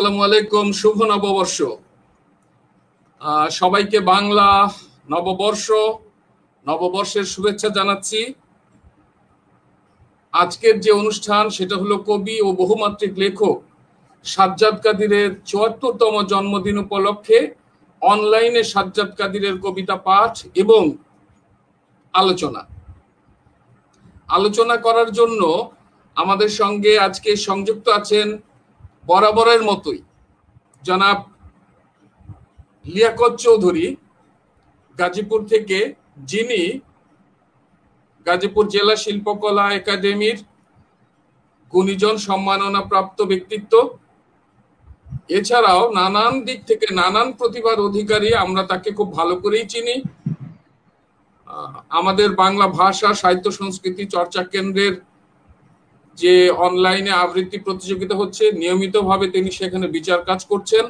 আসসালামু আলাইকুম। শুভ নববর্ষ সবাইকে। বাংলা নববর্ষের শুভেচ্ছা জানাচ্ছি। আজকের যে অনুষ্ঠান সেটা হলো কবি ও বহুমাত্রিক লেখক সাজ্জাদ কাদিরের ৭৪তম জন্মদিন উপলক্ষে অনলাইনে সাজ্জাদ কাদিরের কবিতা পাঠ এবং আলোচনা করার জন্য আমাদের সঙ্গে আজকে সংযুক্ত আছেন বরাবরের মতোই জনাব লিয়াকত চৌধুরী গাজীপুর থেকে, যিনি গাজীপুর জেলা শিল্পকলা একাডেমির গুণীজন সম্মাননা প্রাপ্ত ব্যক্তিত্ব। এছাড়াও নানান দিক থেকে নানান প্রতিভার অধিকারী, আমরা তাকে খুব ভালো করেই চিনি। আমাদের বাংলা ভাষা সাহিত্য সংস্কৃতি চর্চা কেন্দ্রের যে অনলাইনে আবৃত্তি প্রতিযোগিতা হচ্ছে, নিয়মিতভাবে তিনি সেখানে বিচার কাজ করছেন,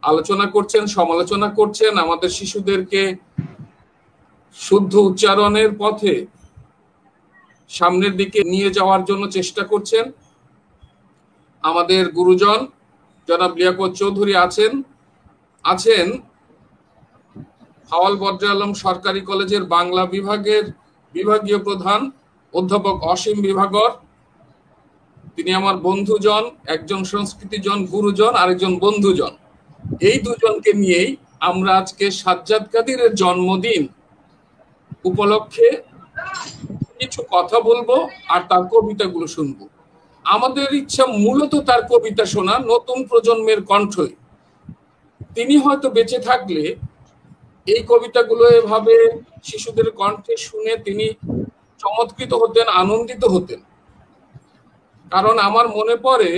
আলোচনা করছেন, সমালোচনা করছেন, আমাদের শিশুদেরকে শুদ্ধ উচ্চারণের পথে সামনের দিকে নিয়ে যাওয়ার জন্য চেষ্টা করছেন। আমাদের গুরুজন জনাব লিয়াকত চৌধুরী আছেন হাওয়াল বদ্রে আলম সরকারি কলেজের বাংলা বিভাগের বিভাগীয় প্রধান অধ্যাপক অসীম বিভাগর। তিনি আমার বন্ধুজন, একজন সংস্কৃতিজন গুরুজন, আরেকজন বন্ধুজন। এই দুজনকে নিয়েই আমরা আজকে সাজ্জাদ কাদিরের জন্মদিন উপলক্ষে কিছু কথা বলবো আর তার কবিতাগুলো শুনবো। আমাদের ইচ্ছা মূলত তার কবিতা শোনা, নতুন প্রজন্মের কণ্ঠই। তিনি হয়তো বেঁচে থাকলে এই কবিতাগুলো এভাবে শিশুদের কণ্ঠে শুনে তিনি চমৎকৃত হতেন, আনন্দিত হতেন। কারণ আমার মনে পড়ে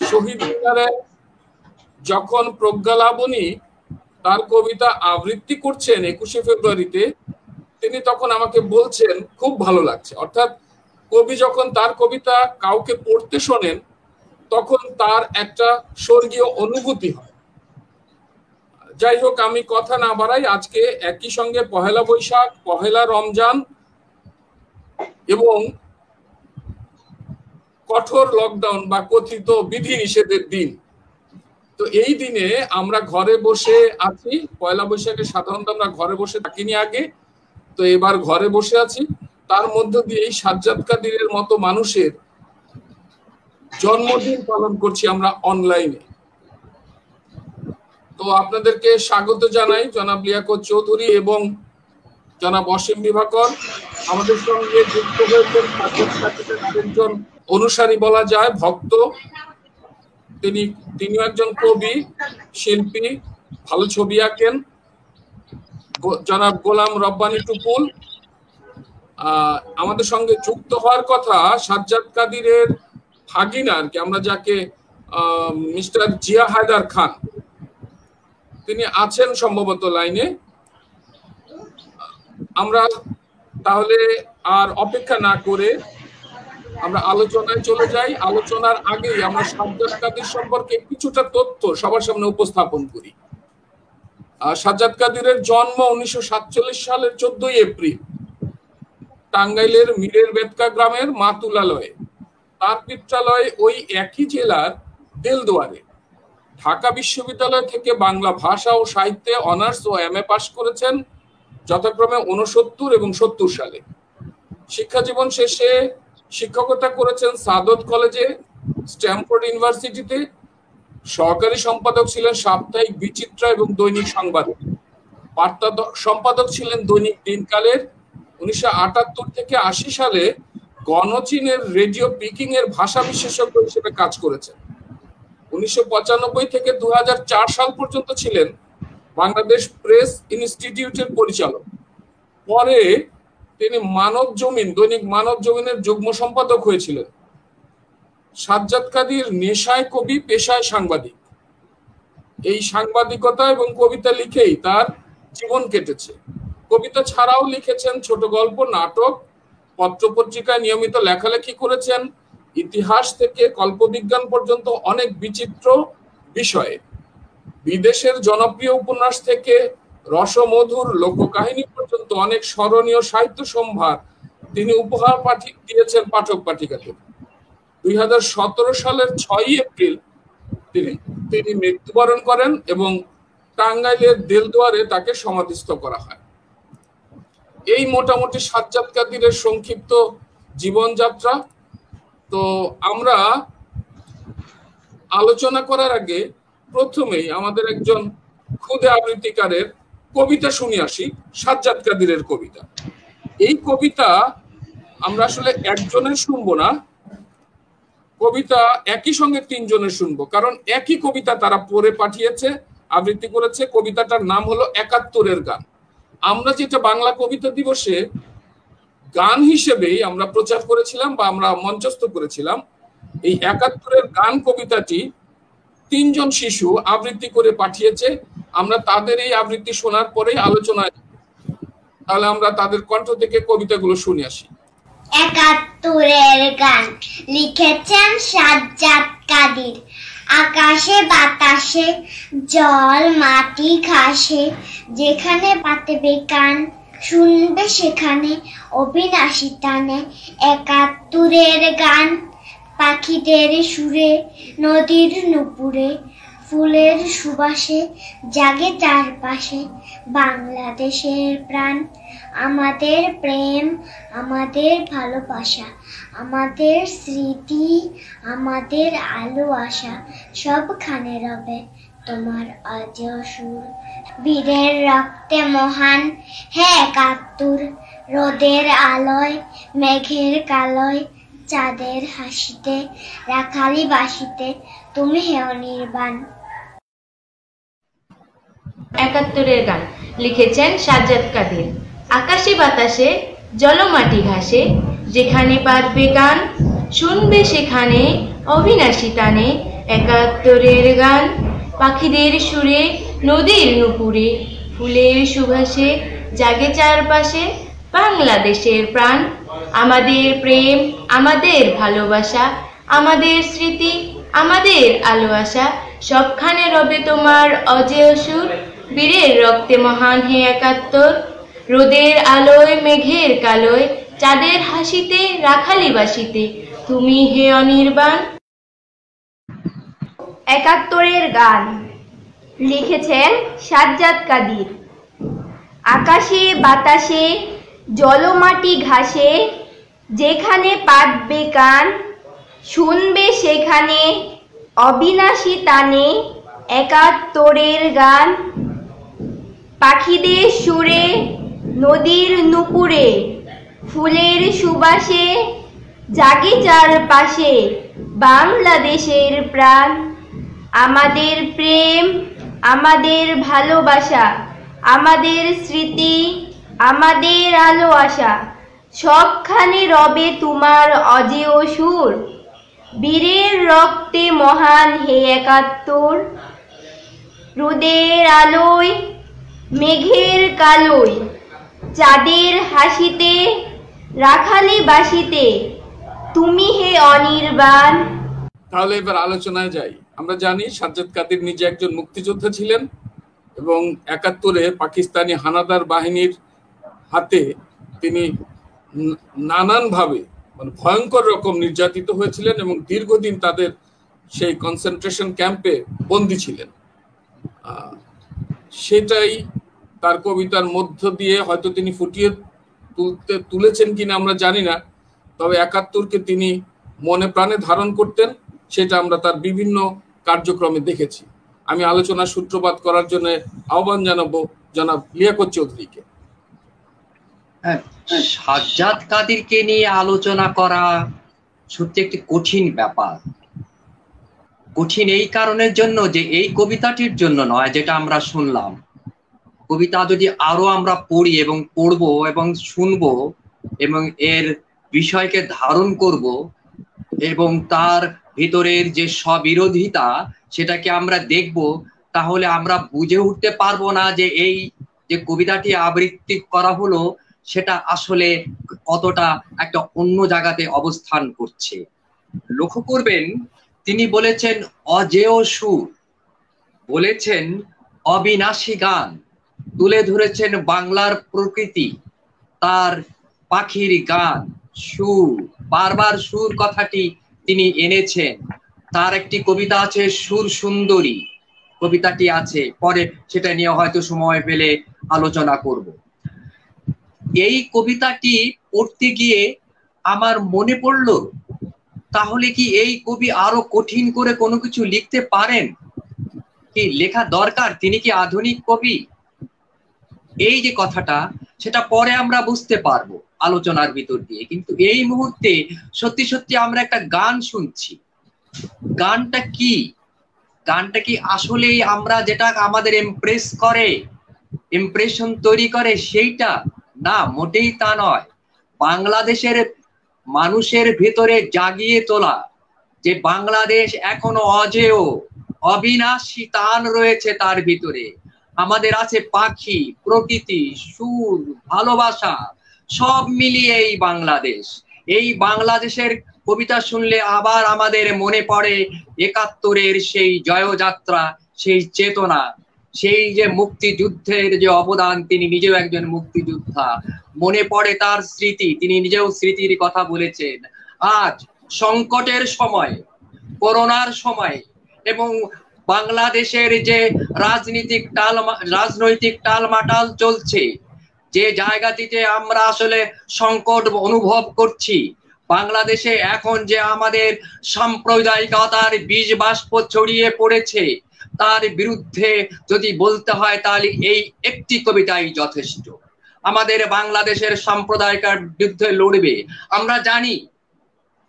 শহীদ মিনারে যখন প্রজ্ঞালাবনী তার কবিতা আবৃত্তি করছেন ২১শে ফেব্রুয়ারিতে, তিনি তখন আমাকে বলছেন খুব ভালো লাগছে। অর্থাৎ কবি যখন তার কবিতা কাউকে পড়তে শোনেন তখন তার একটা স্বর্গীয় অনুভূতি হয়। যাই হোক, আমি কথা না বাড়াই, আজকে একই সঙ্গে পহেলা বৈশাখ, পহেলা রমজান এবং কঠোর লকডাউন বা কথিত বিধি নিষেধের দিন। তো এই দিনে আমরা ঘরে বসে আছি। পয়লা বৈশাখে সাধারণত আমরা ঘরে বসে থাকিনি আগে, তো এবার ঘরে বসে আছি। তার মধ্য দিয়ে এই সাজ্জাদ কাদিরের মতো মানুষের জন্মদিন পালন করছি আমরা অনলাইনে। তো আপনাদেরকে স্বাগত জানাই, জনাব লিয়াকত চৌধুরী এবং জনাব অসীম বিভাকর। আমাদের সঙ্গে যুক্ত হয়েছেন সাজ্জাদ কাদিরের আরেকজন অনুসারী বলা যায়, ভক্ত। তিনিও একজন কবি, শিল্পী, ভালো ছবি আঁকেন, জনাব গোলাম রব্বানী টুপুল। আমাদের সঙ্গে যুক্ত হওয়ার কথা সাজ্জাদ কাদিরের ভাগিনা, আর কি আমরা যাকে মিস্টার জিয়া হায়দার খান, তিনি আছেন সম্ভবত লাইনে। আমরা তাহলে আর অপেক্ষা না করে আমরা আলোচনায় চলে যাই। আলোচনার আগেই আমরা সাজ্জাদ কাদির সম্পর্কে কিছুটা তথ্য সবার সামনে উপস্থাপন করি। সাজ্জাদ কাদিরের জন্ম ১৯৪৭ সালের ১৪ই এপ্রিল টাঙ্গাইলের মীরের বেতকা গ্রামের মাতুলালয়ে। তার পিত্রালয় ওই একই জেলার দেলদুয়ারে। ঢাকা বিশ্ববিদ্যালয় থেকে বাংলা ভাষা ও সাহিত্যে অনার্স ও এমএ পাশ করেছেন যথাক্রমে ৬৯ এবং ৭০ সালে। শিক্ষা জীবন শেষে শিক্ষকতা করেছেন সাদত কলেজে, স্ট্যামফোর্ড ইউনিভার্সিটিতে। সহকারী সম্পাদক ছিলেন সাপ্তাহিক বিচিত্রা এবং দৈনিক সংবাদ। বার্তা সম্পাদক ছিলেন দৈনিক দিনকালের। ১৯৭৮ থেকে ৮০ সালে গণচীনের রেডিও পিকিং এর ভাষা বিশেষজ্ঞ হিসেবে কাজ করেছেন। ১৯৯৫ থেকে ২০০৪ সাল পর্যন্ত ছিলেন বাংলাদেশ প্রেস ইনস্টিটিউটের পরিচালক। পরে তিনি দৈনিক মানব জমিনের যুগ্ম সম্পাদক হয়েছিলেন। সাজ্জাদ কাদির নেশায় কবি, পেশায় সাংবাদিক। এই সাংবাদিকতা এবং কবিতা লিখেই তার জীবন কেটেছে। কবিতা ছাড়াও লিখেছেন ছোট গল্প, নাটক, পত্রপত্রিকায় নিয়মিত লেখালেখি করেছেন। ইতিহাস থেকে কল্পবিজ্ঞান পর্যন্ত অনেক বিচিত্র বিষয়ে, বিদেশের জনপ্রিয় উপন্যাস থেকে রসমধুর লোককাহিনী পর্যন্ত অনেক স্মরণীয় সাহিত্য সম্ভার তিনি উপহার দিয়েছেন পাঠক পাঠিকাকে। ২০১৭ সালের ৬ই এপ্রিল তিনি মৃত্যুবরণ করেন এবং টাঙ্গাইলের দেলদুয়ারে তাকে সমাধিস্থ করা হয়। এই মোটামুটি সাজ্জাদ কাদিরের সংক্ষিপ্ত জীবনযাত্রা। তো আমরা আলোচনা করার আগে প্রথমেই আমাদের একজন ক্ষুদে আবৃত্তিকারের কবিতা শুনে আসি, সাজ্জাদ কাদিরের কবিতা। এই কবিতা আমরা আসলে একজনের শুনবো না, কবিতা একই সঙ্গে তিনজনের শুনবো, কারণ একই কবিতা তারা পড়ে পাঠিয়েছে, আবৃত্তি করেছে। কবিতাটার নাম হলো ৭১-এর গান। আমরা যেটা বাংলা কবিতা দিবসে গান হিসেবেই আমরা প্রচার করেছিলাম বা আমরা মঞ্চস্থ করেছিলাম, এই ৭১-এর গান কবিতাটি তিনজন শিশু আবৃত্তি করে পাঠিয়েছে। আমরা তাদের এই আবৃত্তি শোনার পরেই আলোচনায়, তাহলে আমরা তাদের কণ্ঠ থেকে কবিতাগুলো শুনে আসি। ৭১-এর গান লিখেছেন সাজ্জাদ কাদির। আকাশে বাতাসে জল মাটি ঘাসে, যেখানে পাতবে কান শুনবে সেখানে অবিনাশী টানে। ৭১-এর গান পাখিদের সুরে নদীর নুপুরে, ফুলের সুবাসে জাগে চারপাশে বাংলাদেশের প্রাণ। আমাদের প্রেম, আমাদের ভালোবাসা, আমাদের স্মৃতি, আমাদের আলো আশা, সবখানে রবে তোমার অজেয় সুর। বীরের রক্তে মহান হে ৭১, রোদের আলোয় মেঘের কালোয় চাঁদের হাসিতে রাখালি বাসিতে তুমি হে অনির্বাণ। ৭১-এর গান লিখেছেন সাজ্জাদ কাদির। আকাশে বাতাসে জলমাটি ঘাসে, যেখানে পাতবে গান শুনবে সেখানে অবিনাশী টানে। ৭১-এর গান পাখিদের সুরে নদীর নুপুরে, ফুলের সুবাসে জাগে চারপাশে বাংলাদেশের প্রাণ। আমাদের প্রেম, আমাদের ভালোবাসা, আমাদের স্মৃতি, আমাদের আলো আশা, সবখানে রবে তোমার অজেয় সুর। বীরের রক্তে মহান হে ৭১, রোদের আলোয় মেঘের কালোয় চাঁদের হাসিতে রাখালি বাসিতে তুমি হে অনির্বাণ। ৭১-এর গান লিখেছেন সাজ্জাদ কাদির। আকাশে বাতাসে জলমাটি ঘাসে, যেখানে পাতবে কান শুনবে সেখানে অবিনাশী টানে। ৭১-এর গান পাখিদের সুরে নদীর নুপুরে, ফুলের সুবাসে জাগে চারপাশে বাংলাদেশের প্রাণ। আমাদের প্রেম, আমাদের ভালোবাসা, আমাদের স্মৃতি, আমাদের আলো আশা, সবখানে রবে তোমার অজেয় সুর। বীরের রক্তে মহান হে ৭১, রোদের আলোয় মেঘের কালোয় চাঁদের হাসিতে রাখালি বাসিতে তুমি হে অনির্বাণ। তাহলে এবার আলোচনায় যাই। আমরা জানি সাজ্জাদ কাদির নিজে একজন মুক্তিযোদ্ধা ছিলেন এবং ৭১-এ পাকিস্তানি হানাদার বাহিনীর হাতে তিনি নানানভাবে মানে ভয়ঙ্কর রকম নির্যাতিত হয়েছিলেন এবং দীর্ঘদিন তাদের সেই কনসেন্ট্রেশন ক্যাম্পে বন্দী ছিলেন। সেটাই তার কবিতার মধ্য দিয়ে হয়তো তিনি ফুটিয়ে তুলেছেন কিনা আমরা জানি না, তবে ৭১-কে তিনি মনে প্রাণে ধারণ করতেন, সেটা আমরা তার বিভিন্ন কার্যক্রমে দেখেছি। আমি আলোচনার সূত্রপাত করার জন্য আহ্বান জানাবো জনাব লিয়াকত চৌধুরীকে। সাজ্জাদ কাদিরকে নিয়ে আলোচনা করা সত্যি একটি কঠিন ব্যাপার। কঠিন এই কারণের জন্য যে এই কবিতাটির জন্য নয় যেটা আমরা শুনলাম। কবিতা যদি আরো আমরা পড়ি এবং পড়বো এবং শুনবো এবং এর বিষয়কে ধারণ করব এবং তার ভিতরের যে স্ববিরোধিতা সেটাকে আমরা দেখব, তাহলে আমরা বুঝে উঠতে পারবো না যে এই যে কবিতাটি আবৃত্তি করা হলো সেটা আসলে কতটা একটা অন্য জায়গাতে অবস্থান করছে। লক্ষ্য করবেন তিনি বলেছেন অজেয় সুর, বলেছেন অবিনাশী গান, তুলে ধরেছেন বাংলার প্রকৃতি, তার পাখির গান, সুর, বারবার সুর কথাটি তিনি এনেছেন। তার একটি কবিতা আছে সুর সুন্দরী, কবিতাটি আছে, পরে সেটা নিয়ে হয়তো সময় পেলে আলোচনা করব। এই কবিতাটি পড়তে গিয়ে আমার মনে পড়ল, তাহলে কি এই কবি আরো কঠিন করে কোনো কিছু লিখতে পারেন? কি লেখা দরকার? তিনি কি আধুনিক কবি? এই যে কথাটা, সেটা পরে আমরা বুঝতে পারবো আলোচনার ভিতর দিয়ে। কিন্তু এই মুহূর্তে সত্যি সত্যি আমরা একটা গান শুনছি। গানটা কি? গানটা কি আসলেই আমরা যেটা আমাদের ইমপ্রেস করে, ইমপ্রেশন তৈরি করে সেইটা? না, মোটেই তা নয়। বাংলাদেশের মানুষের ভেতরে জাগিয়ে তোলা যে বাংলাদেশ এখনো অজেয়, অবিনাশী টান রয়েছে তার ভিতরে। আমাদের আছে পাখি, প্রকৃতি, সুর, ভালোবাসা, সব মিলিয়ে এই বাংলাদেশ। এই বাংলাদেশের কবিতা শুনলে আবার আমাদের মনে পড়ে ৭১-এর সেই জয়যাত্রা, সেই চেতনা, সেই যে মুক্তিযুদ্ধের যে অবদান, তিনি নিজেও একজন মুক্তিযোদ্ধা। মনে পড়ে তার স্মৃতি, তিনি নিজেও স্মৃতির কথা বলেছেন। আজ সংকটের সময়, করোনার সময় এবং বাংলাদেশের যে রাজনৈতিক টালমাটাল চলছে, যে জায়গাটিতে আমরা আসলে সংকট অনুভব করছি, বাংলাদেশে এখন যে আমাদের সাম্প্রদায়িকতার বীজ বাষ্প ছড়িয়ে পড়েছে, তার বিরুদ্ধে যদি বলতে হয় তাহলে এই একটি কবিতাই যথেষ্ট। আমাদের বাংলাদেশের সাম্প্রদায়িকতার বিরুদ্ধে লড়বে। আমরা জানি,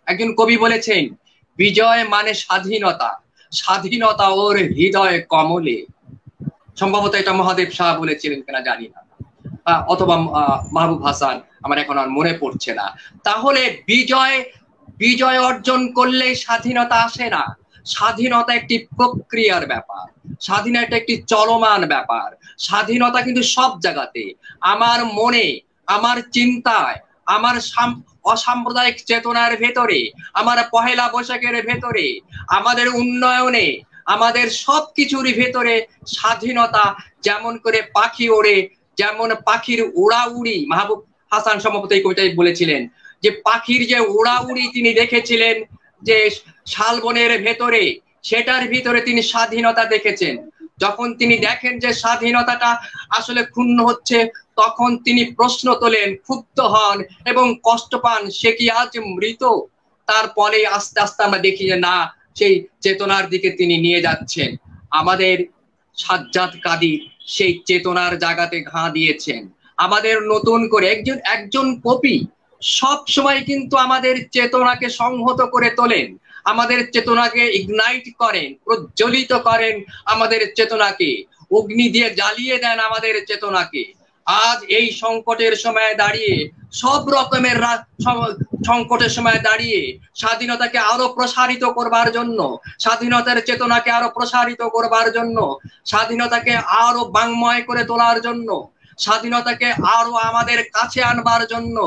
একজন কবি বলেছেন, বিজয় মানে স্বাধীনতা, স্বাধীনতা ওর হৃদয় কমলে। সম্ভবত এটা মহাদেব শাহ বলেছিলেন কিনা জানি না, অথবা মাহবুব হাসান, আমার এখন আর মনে পড়ছে না। তাহলে বিজয় অর্জন করলে স্বাধীনতা আসে না। স্বাধীনতা একটি প্রক্রিয়ার ব্যাপার, স্বাধীনতা একটি চলমান ব্যাপার। স্বাধীনতা কিন্তু সব জায়গাতে, আমার মনে, আমার চিন্তায়, আমার অসাম্প্রদায়িক চেতনার ভেতরে, আমার পহেলা বৈশাখের ভেতরে, আমাদের উন্নয়নে, আমাদের সবকিছুর ভেতরে স্বাধীনতা। যেমন করে পাখি ওড়ে, যেমন পাখির উড়াউড়ি, মাহবুব হাসান সম্ভবত এই কবিতায় বলেছিলেন যে পাখির যে উড়াউড়ি তিনি দেখেছিলেন যে শালবনের ভেতরে, সেটার ভিতরে তিনি স্বাধীনতা দেখেছেন। যখন তিনি দেখেন যে স্বাধীনতাটা আসলে ক্ষুণ্ণ হচ্ছে, তখন তিনি প্রশ্ন তোলেন, ক্ষুব্ধ হন এবং কষ্ট পান, সে কি আজ মৃত? তারপরে আস্তে আস্তে আমরা দেখি যে না, সেই চেতনার দিকে তিনি নিয়ে যাচ্ছেন। আমাদের সাজ্জাদ কাদির সেই চেতনার জায়গাতে ঘা দিয়েছেন। আমাদের নতুন করে একজন কবি সব সময় কিন্তু আমাদের চেতনাকে সংহত করে তোলেন, আমাদের চেতনাকে ইগনাইট করেন, প্রজ্বলিত করেন, আমাদের চেতনাকে অগ্নি দিয়ে জ্বালিয়ে দেন আমাদের চেতনাকে। আজ এই সংকটের সময় দাঁড়িয়ে, সব রকমের সংকটের সময় দাঁড়িয়ে স্বাধীনতাকে আরো প্রসারিত করবার জন্য, স্বাধীনতার চেতনাকে আরো প্রসারিত করবার জন্য, স্বাধীনতাকে আরো বাংময় করে তোলার জন্য, স্বাধীনতাকে আরো আমাদের কাছে আনবার জন্য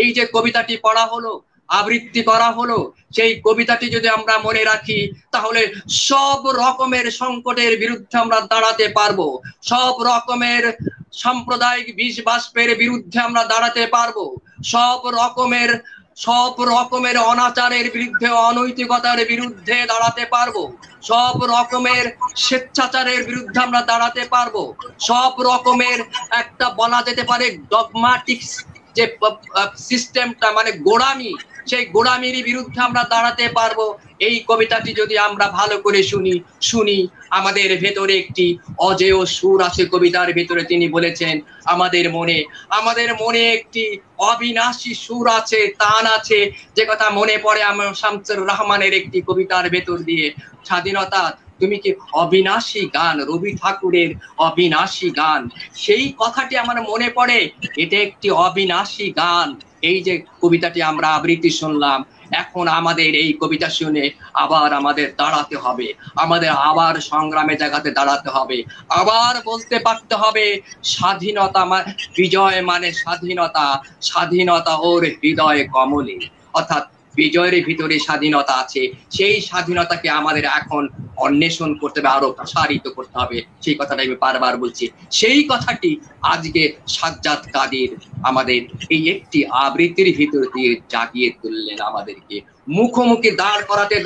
এই যে কবিতাটি পড়া হলো, আবৃত্তি করা হলো, সেই কবিতাটি যদি আমরা মনে রাখি, তাহলে সব রকমের সংকটের বিরুদ্ধে আমরা দাঁড়াতে পারবো, সব রকমের সাম্প্রদায়িক বিষ বাষ্পের বিরুদ্ধে আমরা দাঁড়াতে পারবো, সব রকমের অনাচারের বিরুদ্ধে, অনৈতিকতার বিরুদ্ধে দাঁড়াতে পারবো, সব রকমের স্বেচ্ছাচারের বিরুদ্ধে আমরা দাঁড়াতে পারবো, সব রকমের একটা বলা যেতে পারে ডগমাটিক যে সিস্টেমটা, মানে গোড়ামি, সেই গোড়ামির বিরুদ্ধে আমরা দাঁড়াতে পারবো। এই কবিতাটি যদি আমরা ভালো করে শুনি, আমাদের ভেতরে একটি অজেয় সুর আছে কবিতার ভেতরে। তিনি বলেছেন, আমাদের মনে একটি অবিনাশী সুর আছে, তান আছে, যে কথা মনে পড়ে আমার শামসুর রহমানের একটি কবিতার ভেতর দিয়ে। স্বাধীনতা তুমি কি অবিনাশী গান, রবি ঠাকুরের অবিনাশী গান, সেই কথাটি আমার মনে পড়ে, এটা একটি অবিনাশী গান। এই যে কবিতাটি আমরা আবৃত্তি শুনলাম, এখন আমাদের এই কবিতা শুনে আবার আমাদের দাঁড়াতে হবে, আমাদের আবার সংগ্রামে জায়গাতে দাঁড়াতে হবে, আবার বলতে পারতে হবে স্বাধীনতা বিজয় মানে স্বাধীনতা, স্বাধীনতা ওর হৃদয় কমলে। অর্থাৎ বিজয়ের ভিতরে স্বাধীনতা আছে, সেই স্বাধীনতাকে আমাদের এখন অন্বেষণ করতে হবে, আরো প্রসারিত করতে হবে। সেই কথাটা আমি বারবার বলছি। সেই কথাটি আজকে সাজ্জাদ কাদের আমাদের এই একটি আবৃত্তির ভিতর দিয়ে জাগিয়ে তুললেন, আমাদেরকে মুখোমুখি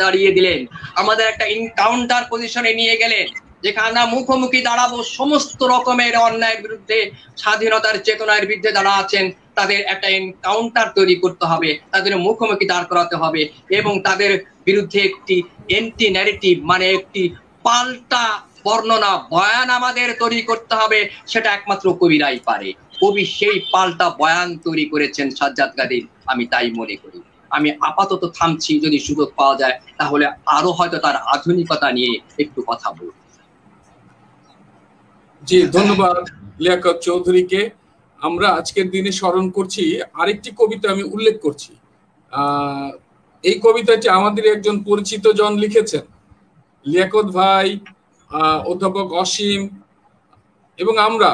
দাঁড়িয়ে দিলেন, আমাদের একটা ইনকাউন্টার পজিশনে নিয়ে গেলেন, যেখানে আমরা মুখোমুখি দাঁড়াবো সমস্ত রকমের অন্যায়ের বিরুদ্ধে। স্বাধীনতার চেতনার বিরুদ্ধে যারা আছেন তাদের একটা এনকাউন্টার তৈরি করতে হবে, তাদের মুখোমুখি দাঁড় করাতে হবে এবং তাদের বিরুদ্ধে একটি এন্টি ন্যারেটিভ মানে একটি পাল্টা বর্ণনা বয়ান আমাদের তৈরি করতে হবে। সেটা একমাত্র কবিরাই পারে। কবি সেই পাল্টা বয়ান তৈরি করেছেন সাজ্জাদ কাদের, আমি তাই মনে করি। আমি আপাতত থামছি, যদি সুযোগ পাওয়া যায় তাহলে আরো হয়তো তার আধুনিকতা নিয়ে একটু কথা বলব। জি, ধন্যবাদ লিয়াকত চৌধুরীকে। আমরা আজকের দিনে স্মরণ করছি আরেকটি কবিতা আমি উল্লেখ করছি। এই কবিতাটি আমাদের একজন পরিচিত জন লিখেছেন, লিয়াকত ভাই, অধ্যাপক অসীম এবং আমরা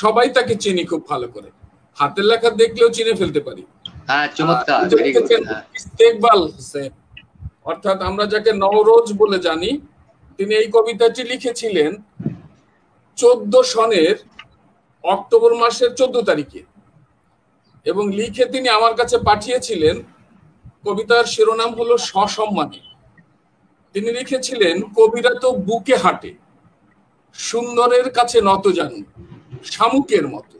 সবাই তাকে চিনি খুব ভালো করে, হাতের লেখা দেখলেও চিনে ফেলতে পারি। ইস্তেকবাল হোসেন, অর্থাৎ আমরা যাকে নওরোজ বলে জানি, তিনি এই কবিতাটি লিখেছিলেন 14 সনের অক্টোবর মাসের 14 তারিখে এবং লিখে তিনি আমার কাছে পাঠিয়েছিলেন। কবিতার শিরোনাম হলো সসম্মানে। তিনি লিখেছিলেন, কবিরা তো বুকে হাঁটে, সুন্দরের কাছে নত জানু শামুকের মতো,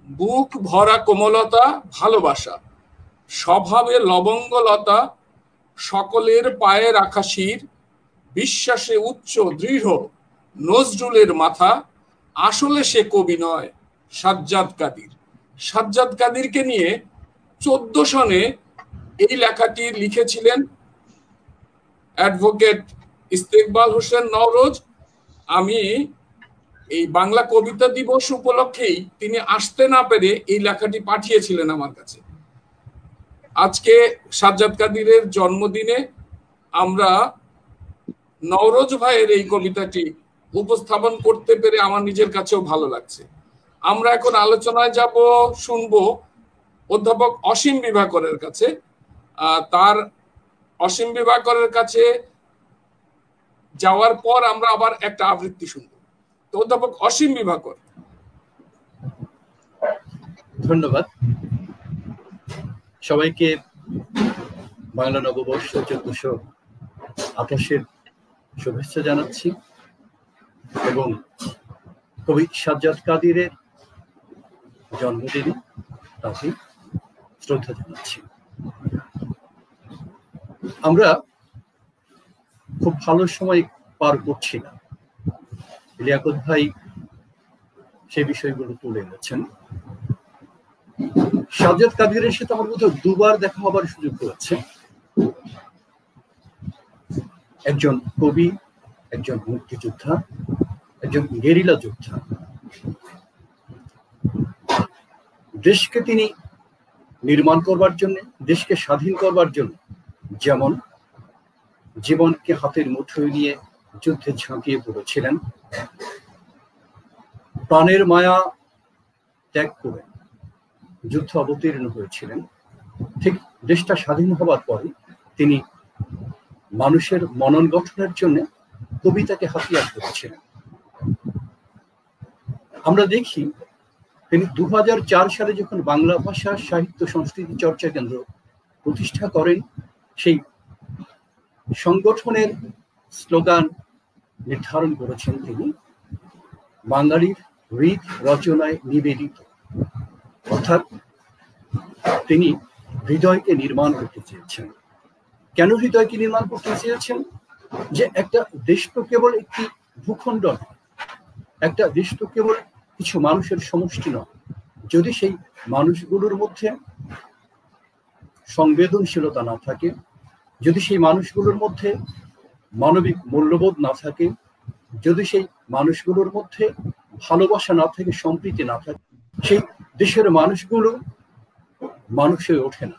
বুক ভরা কোমলতা ভালোবাসা, স্বভাবে লবঙ্গলতা, সকলের পায়ে রাখা শির, বিশ্বাসে উচ্চ দৃঢ় নজরুলের মাথা, আসলে সে কবি নয় সাজ্জাদ কাদের। সাজ্জাদ কাদেরকে নিয়ে 14 সনে এই লেখাটি লিখেছিলেন অ্যাডভোকেট ইস্তেকবাল হোসেন নওরোজ। আমি এই বাংলা কবিতা দিবস উপলক্ষেই তিনি আসতে না পেরে এই লেখাটি পাঠিয়েছিলেন আমার কাছে। আজকে সাজ্জাদ কাদেরের জন্মদিনে আমরা নওরোজ ভাইয়ের এই কবিতাটি উপস্থাপন করতে পেরে আমার নিজের কাছেও ভালো লাগছে। আমরা এখন আলোচনায় যাব, শুনবো অধ্যাপক অসীম বিভাকরের কাছে। তার অসীম বিভাকরের কাছে যাওয়ার পর আমরা আবার একটা আবৃত্তি শুনবো। তো অধ্যাপক অসীম বিভাকর। ধন্যবাদ সবাইকে। বাংলা নববর্ষ 1428 শুভেচ্ছা জানাচ্ছি এবং কবি সাজ্জাদ কাদেরের জন্মদিনে তাকে শ্রদ্ধা জানাচ্ছি। আমরা খুব ভালো সময় পার করছি না, লিয়াকত ভাই সেই বিষয়গুলো তুলে এনেছেন। সাজ্জাদ কাদেরের সাথে আমার বোধহয় 2 বার দেখা হবার সুযোগ হয়েছে। একজন কবি, একজন মুক্তিযোদ্ধা, একজন গেরিলা যোদ্ধা। দেশকে তিনি নির্মাণ করবার জন্য, দেশকে স্বাধীন করবার জন্য যেমন জীবনকে হাতের মুঠোয় নিয়ে যুদ্ধে ঝাঁপিয়ে পড়েছিলেন, প্রাণের মায়া ত্যাগ করে যুদ্ধ অবতীর্ণ হয়েছিলেন, ঠিক দেশটা স্বাধীন হবার পরে তিনি মানুষের মনন গঠনের জন্য কবিতাকে হাতিয়ার করেছিলেন। আমরা দেখি তিনি 2004 সালে যখন বাংলা ভাষা সাহিত্য সংস্কৃতি চর্চা কেন্দ্র প্রতিষ্ঠা করেন, সেই সংগঠনের স্লোগান নির্ধারণ করেছেন তিনি বাঙালির হৃদ রচনায় নিবেদিত। অর্থাৎ তিনি হৃদয়কে নির্মাণ করতে চেয়েছেন। কেন হৃদয়কে নির্মাণ করতে চেয়েছেন? যে একটা দেশ তো কেবল একটি ভূখণ্ড নয়, একটা দেশ তো কেবল কিছু মানুষের সমষ্টি নয়। যদি সেই মানুষগুলোর মধ্যে সংবেদনশীলতা না থাকে, যদি সেই মানুষগুলোর মধ্যে মানবিক মূল্যবোধ না থাকে, যদি সেই মানুষগুলোর মধ্যে ভালোবাসা না থাকে, সম্প্রীতি না থাকে, সেই দেশের মানুষগুলো মানুষ হয়ে ওঠে না।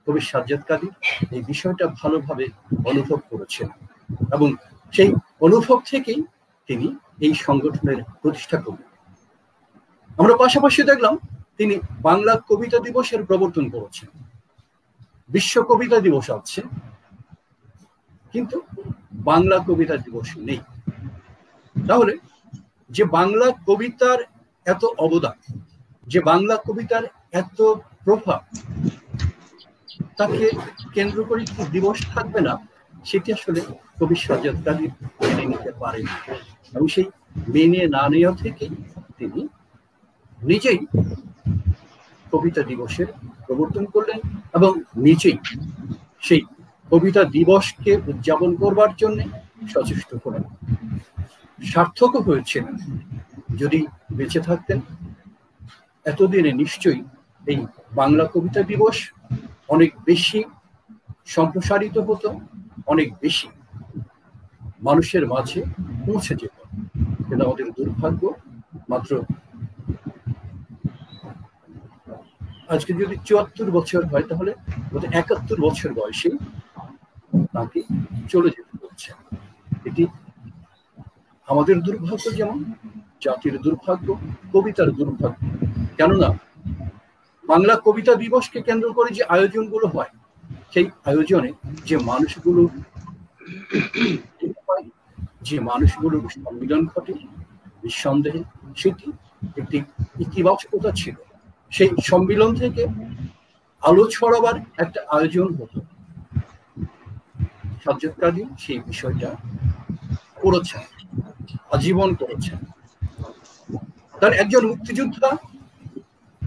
কবি সাজ্জাদ কাদের এই বিষয়টা ভালোভাবে অনুভব করেছেন এবং সেই অনুভব থেকেই তিনি এই সংগঠনের প্রতিষ্ঠা করলেন। আমরা পাশাপাশি দেখলাম তিনি বাংলা কবিতা দিবসের প্রবর্তন করেছেন। বিশ্ব কবিতা দিবস আছে, কিন্তু বাংলা কবিতা দিবস নেই। তাহলে যে বাংলা কবিতার এত অবদান, যে বাংলা কবিতার এত প্রভাব, তাকে কেন্দ্র করে কি দিবস থাকবে না, সেটি আসলে কবি সাজ্জাদ কাদির মেনে নিতে পারেন এবং সেই মেনে না নেওয়া থেকে তিনি নিজেই কবিতা দিবসের প্রবর্তন করলেন এবং নিজেই সেই কবিতা দিবসকে উদযাপন করবার জন্য সচেষ্ট হলেন। সার্থক হয়েছিলেন। যদি বেঁচে থাকতেন এতদিনে নিশ্চয়ই এই বাংলা কবিতা দিবস অনেক বেশি সম্প্রসারিত হতো, অনেক বেশি মানুষের মাঝে পৌঁছে যেত। কিন্তু আমাদের দুর্ভাগ্য, মাত্র আজকে যদি ৭৪ বছর হয় তাহলে ৭১ বছর বয়সে তাকে চলে যেতে হচ্ছে। এটি আমাদের দুর্ভাগ্য, যেমন জাতির দুর্ভাগ্য, কবিতার দুর্ভাগ্য। কেননা বাংলা কবিতা দিবসকে কেন্দ্র করে যে আয়োজনগুলো হয়, সেই আয়োজনে যে মানুষগুলোর সম্মিলন ঘটে, নিঃসন্দেহে সেটি একটি ইতিবাচকতা ছিল। সেই সম্মিলন থেকে আলো ছড়াবার একটা আয়োজন হতো। সাজ্জাদ কাদির সেই বিষয়টা করেছেন, আজীবন করেছেন। তার একজন মুক্তিযোদ্ধা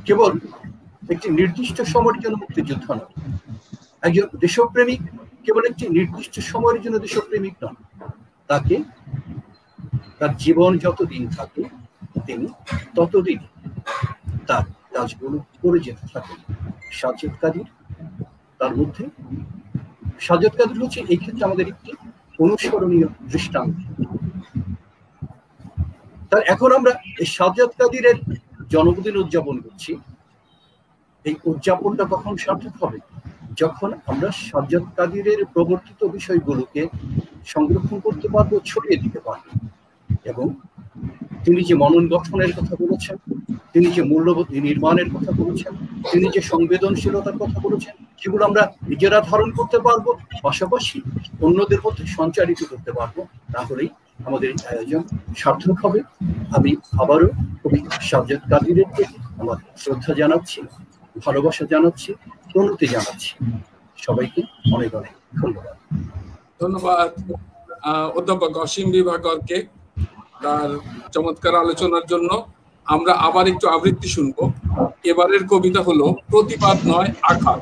কেবল একটি নির্দিষ্ট সময়ের জন্য মুক্তিযোদ্ধা নয়, একজন দেশপ্রেমিক কেবল একটি নির্দিষ্ট সময়ের জন্য দেশপ্রেমিক নন, তাকে তার জীবন যতদিন থাকে তিনি ততদিন তার কাজগুলো করে যেতে থাকেন। সাজ্জাদ কাদির তার মধ্যে, সাজ্জাদ কাদির হচ্ছে এই ক্ষেত্রে আমাদের একটি অনুসরণীয় দৃষ্টান্ত। তার এখন আমরা এই সাজ্জাদ কাদিরের জন্মদিন উদযাপন করছি। এই উদযাপনটা কখন সার্থক হবে? যখন আমরা সাজ্জাদ কাদিরের প্রবর্তিত বিষয়গুলোকে সংরক্ষণ করতে পারবো, ছড়িয়ে দিতে পারবো। এবং তিনি যে মনন গঠনের কথা বলেছেন, তিনি যে মূল্যবোধ নির্মাণের কথা বলেছেন, তিনি যে সংবেদনশীলতার কথা বলেছেন, সেগুলো আমরা নিজেরা ধারণ করতে পারবো, পাশাপাশি অন্যদের মধ্যে সঞ্চারিত করতে পারবো। তাহলেই আমাদের এই আয়োজন সার্থক হবে। আমি আবারও কবি সাজ্জাদ কাদিরের প্রতি আমার শ্রদ্ধা জানাচ্ছি, ভালোবাসা জানাচ্ছি, প্রণতি জানাচ্ছি। সবাইকে অনেক অনেক ধন্যবাদ। ধন্যবাদ অধ্যাপক অসীম বিভাকরকে তার চমৎকার আলোচনার জন্য। আমরা আবার একটু আবৃত্তি শুনবো। এবারের কবিতা হলো প্রতিবাদ নয় আঘাত।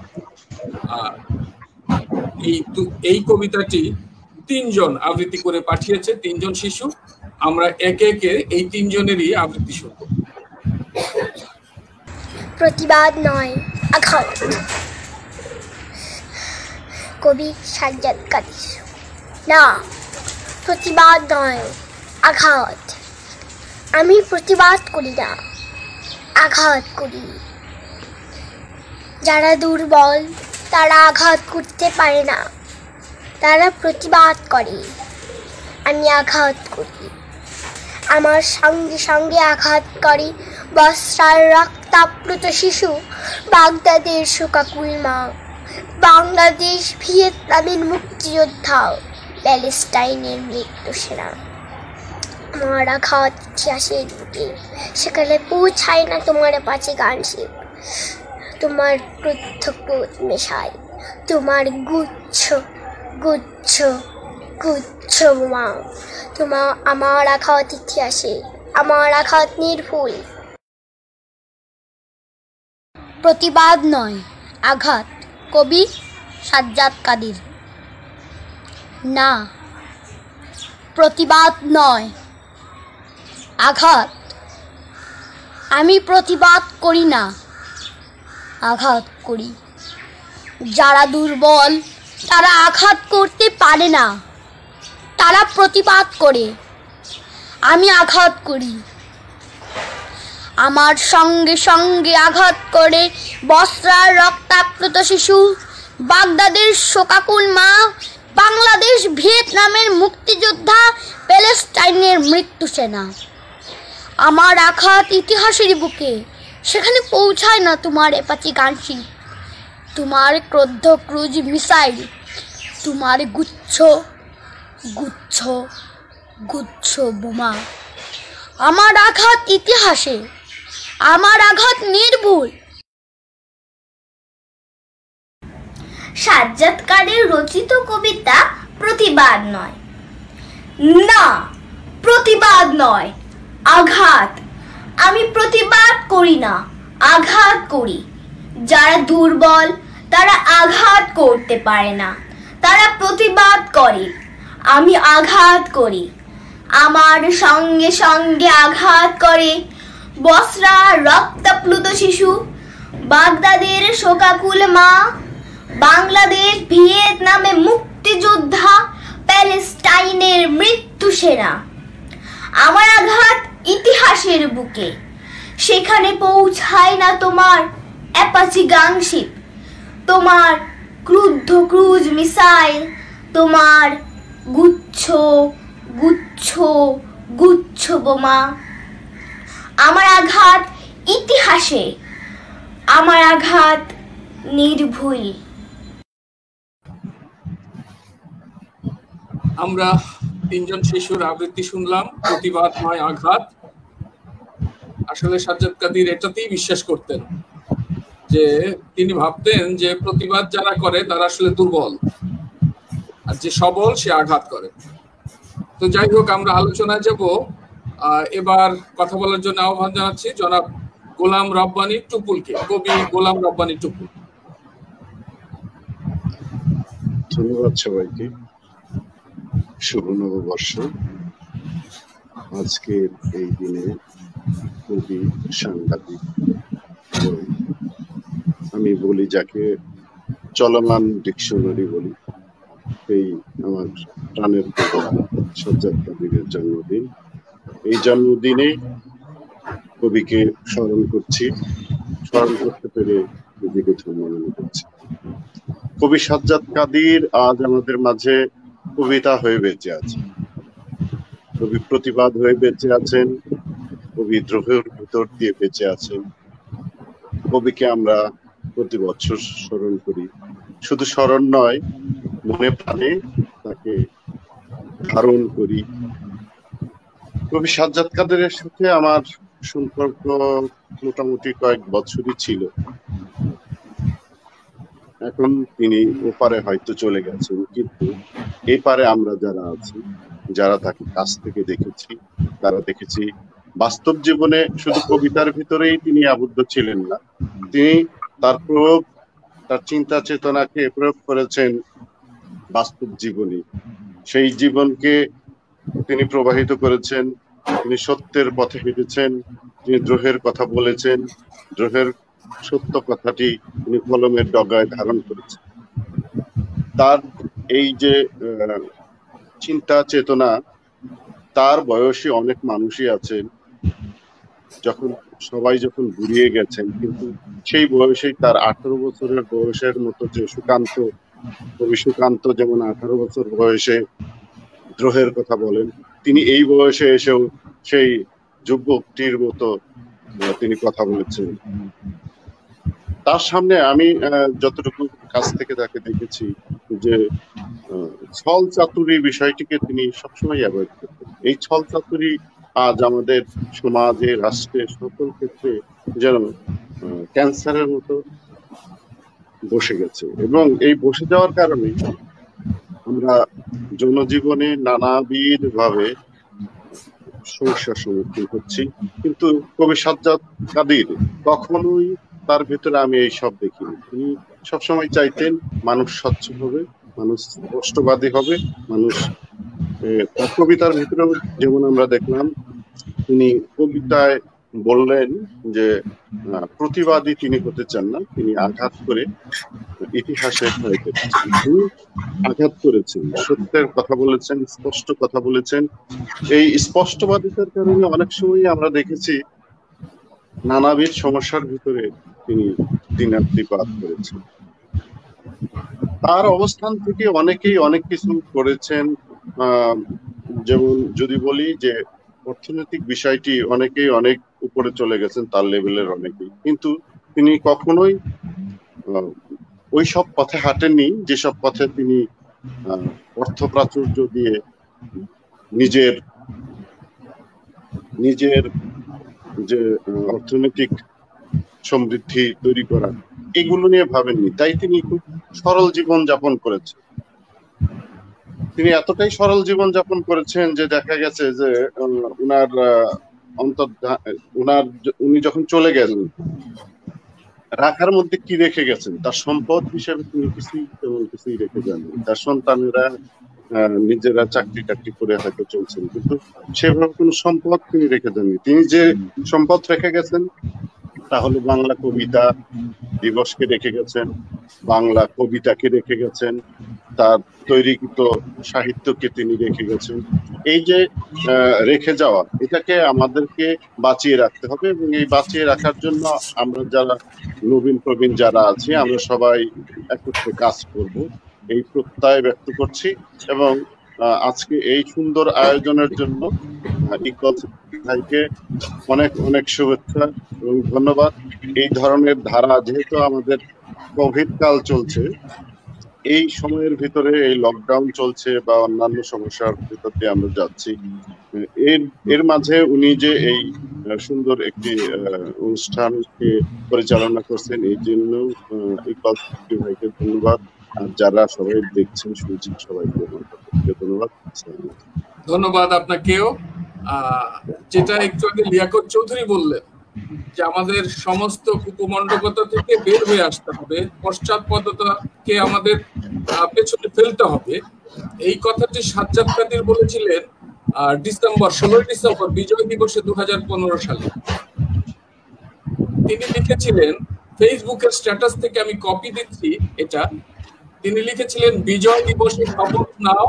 এই কবিতাটি ৩ জন আবৃত্তি করে পাঠিয়েছে, ৩ জন শিশু। আমরা একে একে এই ৩ জনেরই আবৃত্তি শুনবো। প্রতিবাদ নয় আঘাত। কবি সাজ্জাদ কাদির। না, প্রতিবাদ নয় আঘাত। আমি প্রতিবাদ করি না, আঘাত করি। যারা দুর্বল তারা আঘাত করতে পারে না, তারা প্রতিবাদ করে। আমি আঘাত করি। আমার সঙ্গে সঙ্গে আঘাত করে বস্ত্রার রক্তাপ্লুত শিশু, বাগদাদের শোকাকুল মা, বাংলাদেশ ভিয়েতনামের মুক্তিযোদ্ধা, প্যালেস্টাইনের মৃত্যু সেনা। আমার আঘাত ইতিহাসের বুকে, সেখানে পৌঁছায় না তোমার পাশে গান শিব। তোমার প্রত্যক্ষ মেশায়, তোমার গুচ্ছ গুচ্ছ গুচ্ছ মা। আমার আঘাত ইতিহাসে, আমার আঘাত নির্ভুল। প্রতিবাদ নয় আঘাত। কবি সাজ্জাদ কাদির। না, প্রতিবাদ নয় আঘাত। আমি প্রতিবাদ করি না, আঘাত করি। যারা দুর্বল তারা আঘাত করতে পারে না, তারা প্রতিবাদ করে। আমি আঘাত করি। আমার সঙ্গে সঙ্গে আঘাত করে বস্ত্রার রক্তাপ্লুত শিশু, বাগদাদের শোকাকুল মা, বাংলাদেশ ভিয়েতনামের মুক্তিযোদ্ধা, প্যালেস্টাইনের মৃত্যু সেনা। আমার আঘাত ইতিহাসের বুকে, সেখানে পৌঁছায় না তোমার এপাচি গান শিব। তোমার ক্রোধ ক্রুজ মিসাইল, তোমার গুচ্ছ গুচ্ছ গুচ্ছ বোমা। আমার আঘাত ইতিহাসে, আমার আঘাত নির্ভুল। সাজ্জাদ কাদের রচিত কবিতা প্রতিবাদ নয়, না প্রতিবাদ নয়, আঘাত। আমি প্রতিবাদ করি না, আঘাত করি। যারা দুর্বল তারা আঘাত করতে পারে না, তারা প্রতিবাদ করে। আমি আঘাত করি, আমার সঙ্গে সঙ্গে আঘাত করে বসরা রক্তাপ্লুত শিশু, বাগদাদের শোকাকুল মা, বাংলাদেশ ভিয়েতনামে মুক্তিযোদ্ধা, প্যালেস্টাইনের মৃত্যু সেনা। আমার আঘাত ইতিহাসের বুকে, সেখানে পৌঁছায় না তোমার অ্যাপাচি গাংশিপ, তোমার ক্রুদ্ধ ক্রুজ মিসাইল, তোমার গুচ্ছ গুচ্ছ গুচ্ছ বোমা। আমার আঘাত ইতিহাসে, আমার আঘাত নির্ভুল। আমরা তিনজন শিশুর আবৃত্তি শুনলাম, প্রতিবাদ নয় আঘাত। আসলে সাজ্জাদ কাদির এটাতেই বিশ্বাস করতেন যে তিনি ভাবতেন যে প্রতিবাদ যারা করে তারা আসলে দুর্বল, আর যে সবল সে আঘাত করে। তো যাই হোক, আমরা আলোচনায় যাব। এবার কথা বলার জন্য আহ্বান জানাচ্ছি জনাব গোলাম রব্বানী টুপুলকে, কবি গোলাম রব্বানী টুপুল। ধন্যবাদ সবাইকে। শুভ নববর্ষ। আজকের এই দিনে কবি, সাংবাদিক, আমি বলি যাকে চলমান ডিকশনারি বলি, এই আমার প্রাণের সাজ্জাদ কাদিরের জন্মদিন। এই জন্মদিনে কবিকে স্মরণ করছি, স্মরণ করতে পেরে কবিকে ধন্যবাদ করছি। কবি সাজ্জাদ কাদির আজ আমাদের মাঝে কবিতা হয়ে বেঁচে আছে, কবি প্রতিবাদ হয়ে বেঁচে আছেন, কবি দ্রোহের ভিতর দিয়ে বেঁচে আছেন। কবিকে আমরা প্রতি বছর স্মরণ করি, শুধু স্মরণ নয়, মনে প্রাণে তাকে ধারণ করি। কবি সাজ্জাদ কাদেরের সাথে আমার সম্পর্ক মোটামুটি কয়েক বছরই ছিল। এখন তিনি ওপারে হয়তো চলে গেছেন, কিন্তু এই পারে আমরা যারা আছি, যারা তাকে কাছ থেকে দেখেছি, তারা দেখেছি বাস্তব জীবনে শুধু কবিতার ভিতরেই তিনি আবদ্ধ ছিলেন না, তিনি তার প্রয়োগ, তার চিন্তা চেতনাকে প্রয়োগ করেছেন বাস্তব জীবনে। সেই জীবনকে তিনি প্রবাহিত করেছেন, তিনি সত্যের পথে হেঁটেছেন, তিনি দ্রোহের কথা বলেছেন, দ্রোহের সত্য কথাটি তিনি কলমের ডগায় ধারণ করেছেন। তার এই যে চিন্তা চেতনা, তার বয়সী অনেক মানুষই আছেন, সবাই যখন বুড়িয়ে গেছেন, কিন্তু সেই বয়সেই তার 18 বছরের বয়সের মতো যে সুকান্ত, কবি সুকান্ত যেমন 18 বছর বয়সে দ্রোহের কথা বলেন, তিনি এই বয়সে এসেও সেই যুবকটির মতো তিনি কথা বলেছেন। তার সামনে আমি যতটুকু কাছ থেকে তাকে দেখেছি যে ছল চাতুরি বিষয়টিকে তিনি সবসময় অ্যাভয়েড করতেন। এই ছল চাতুরি আজ আমাদের সমাজে, রাষ্ট্রে, সকল ক্ষেত্রে যেন ক্যান্সারের মতো বসে গেছে, এবং এই বসে যাওয়ার কারণে আমরা জনজীবনে নানাবিধ ভাবে সমস্যার সম্মুখীন হচ্ছি। কিন্তু কবি সাজ্জাদ কাদির কখনোই তার ভেতরে আমি এই সব দেখিনি। তিনি সবসময় চাইতেন মানুষ স্বচ্ছ হবে, মানুষ স্পষ্টবাদী হবে, মানুষ তার কবিতার ভিতরেও যেমন আমরা দেখলাম, তিনি কবিতায় বললেন যে প্রতিবাদী তিনি হতে চান না, তিনি আঘাত করে ইতিহাসে তিনি আঘাত করেছেন, সত্যের কথা বলেছেন, স্পষ্ট কথা বলেছেন। এই স্পষ্টবাদিতার কারণে অনেক সময় আমরা দেখেছি নানাবিধ সমস্যার ভিতরে তিনি দিনাতিপাত করেছেন। তার অবস্থান থেকে অনেকেই অনেক কিছু করেছেন। যেমন যদি বলি যে অর্থনৈতিক বিষয়টি অনেকেই অনেক উপরে চলে গেছেন, তার লেভেলের অনেকেই, কিন্তু তিনি কখনোই ওই সব পথে হাঁটেননি যেসব পথে তিনি অর্থ প্রাচুর্য দিয়ে নিজের যে অর্থনৈতিক সমৃদ্ধি তৈরি করা এগুলো নিয়ে ভাবেননি। তাই তিনি খুব সরল জীবন যাপন করেছেন। তিনি এতটাই সরল জীবন যাপন করেছেন যে দেখা গেছে যে উনি যখন চলে গেলেন রাখার মধ্যে কি রেখে গেছেন, তার সম্পদ হিসেবে তিনি তেমন কিছুই রেখে যাননি। তার সন্তানেরা নিজেরা চাকরি টাকরি করে হয়তো চলছেন, কিন্তু সেভাবে কোনো সম্পদ তিনি রেখে যাননি। তিনি যে সম্পদ রেখে গেছেন তাহলে বাংলা কবিতা দিবসকে রেখে গেছেন, বাংলা কবিতাকে রেখে গেছেন, তার তৈরিকৃত সাহিত্যকে তিনি রেখে গেছেন। এই যে রেখে যাওয়া, এটাকে আমাদেরকে বাঁচিয়ে রাখতে হবে এবং এই বাঁচিয়ে রাখার জন্য আমরা যারা নবীন প্রবীণ যারা আছি আমরা সবাই একত্রে কাজ করব এই প্রত্যয় ব্যক্ত করছি। এবং আজকে এই সুন্দর আয়োজনের জন্য ইকবাল ভাইকে অনেক অনেক শুভেচ্ছা এবং ধন্যবাদ। এই ধরনের ধারা যেহেতু আমাদের কোভিড কাল চলছে, এই সময়ের ভিতরে এই লকডাউন চলছে বা অন্যান্য সমস্যার ভিতর দিয়ে আমরা যাচ্ছি, এর মাঝে উনি যে এই সুন্দর একটি অনুষ্ঠানকে পরিচালনা করছেন এই জন্য ইকবাল ভাইকে ধন্যবাদ। আর যারা সবাই দেখছেন শুনছেন সবাইকে ধন্যবাদ। ধন্যবাদ আপনাকেও। যেটা একটু আগে লিয়াকত চৌধুরী বললেন যে আমাদের সমস্ত কুকুমণ্ডকতা থেকে বের হয়ে আসতে হবে, পশ্চাৎপদতাকে আমাদের পেছনে ফেলতে হবে, এই কথাটি সাজ্জাদ কাদির বলেছিলেন 16 ডিসেম্বর বিজয় দিবসে 2015 সালে। তিনি লিখেছিলেন, ফেসবুকের স্ট্যাটাস থেকে আমি কপি দিচ্ছি এটা, তিনি লিখেছিলেন, বিজয় দিবসে শপথ নাও,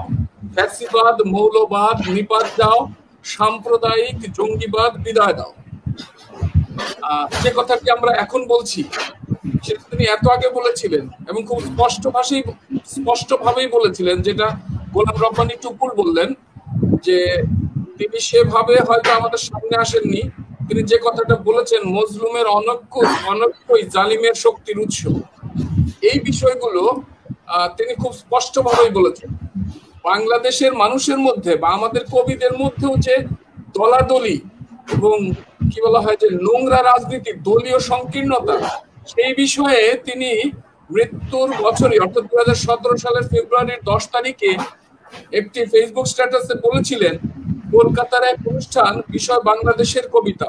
ফ্যাসিবাদ মৌলবাদ নিপাত দাও, সাম্প্রদায়িক জঙ্গিবাদ বিদায় দাও। যে কথাটি আমরা এখন বলছি সেটা তিনি এত আগে বলেছিলেন এবং খুব স্পষ্টভাবেই বলেছিলেন, যেটা গোলাম রব্বানী টুপুল বললেন যে তিনি সেভাবে হয়তো আমাদের সামনে আসেননি, তিনি যে কথাটা বলেছেন মজলুমের অনৈক্যই জালিমের শক্তির উৎস, এই বিষয়গুলো তিনি খুব স্পষ্টভাবেই বলেছেন। বাংলাদেশের মানুষের মধ্যে বা আমাদের কবিদের মধ্যেও যে দলাদলি এবং কি বলা হয় যে নোংরা রাজনীতি, দলীয় সংকীর্ণতা, সেই বিষয়ে তিনি মৃত্যুর বছরে অর্থাৎ 2017 সালের ফেব্রুয়ারির 10 তারিখে একটি ফেসবুক স্ট্যাটাসে বলেছিলেন, কলকাতার এক অনুষ্ঠান, বিষয় বাংলাদেশের কবিতা,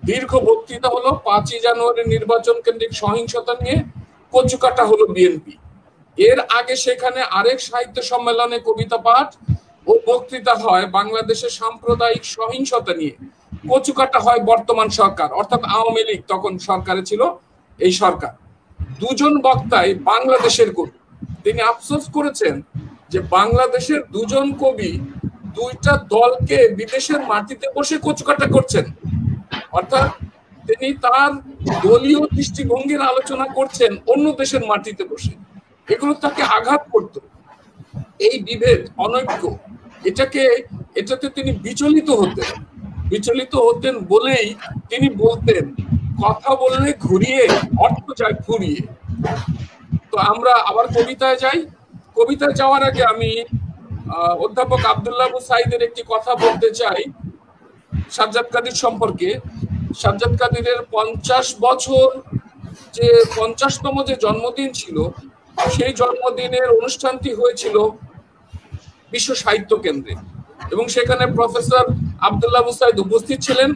দীর্ঘ বক্তৃতা হলো, 5ই জানুয়ারি নির্বাচন কেন্দ্রিক সহিংসতা নিয়ে কচুকাটা হলো বিএনপি। এর আগে সেখানে আরেক সাহিত্য সম্মেলনে কবিতা পাঠ ও বক্তৃতা হয় বাংলাদেশের সাম্প্রদায়িক সহিংসতা নিয়ে, কচুকাটা হয় বর্তমান সরকার অর্থাৎ আওয়ামী লীগ তখন সরকারে ছিল এই সরকার। দুজন বক্তাই বাংলাদেশের কবি। তিনি আফসোস করেছেন যে বাংলাদেশের দুজন কবি দুইটা দলকে বিদেশের মাটিতে বসে কচুকাটা করছেন, অর্থাৎ তিনি তার দলীয় দৃষ্টিভঙ্গির আলোচনা করছেন অন্য দেশের মাটিতে বসে। এগুলো তাকে আঘাত করত। এই বিভেদ, অনৈক্য, এটাতে তিনি বিচলিত হতেন বলেই তিনি বলতেন, কথা বললে ঘুরিয়ে অর্থ যায় ফুরিয়ে। তো আমরা আবার কবিতায় যাই। কবিতায় যাওয়ার আগে আমি অধ্যাপক আব্দুল্লাহ আবু সাইদের একটি কথা বলতে চাই সাজ্জাদ কাদির সম্পর্কে। সাজ্জাদ কাদিরের 50 বছর যে 50তম যে জন্মদিন ছিল, সেই জন্মদিনের অনুষ্ঠানটি হয়েছিল বিশ্ব সাহিত্য কেন্দ্রে এবং সেখানে প্রফেসর আব্দুল্লাহ আবু সাইদ উপস্থিত ছিলেন।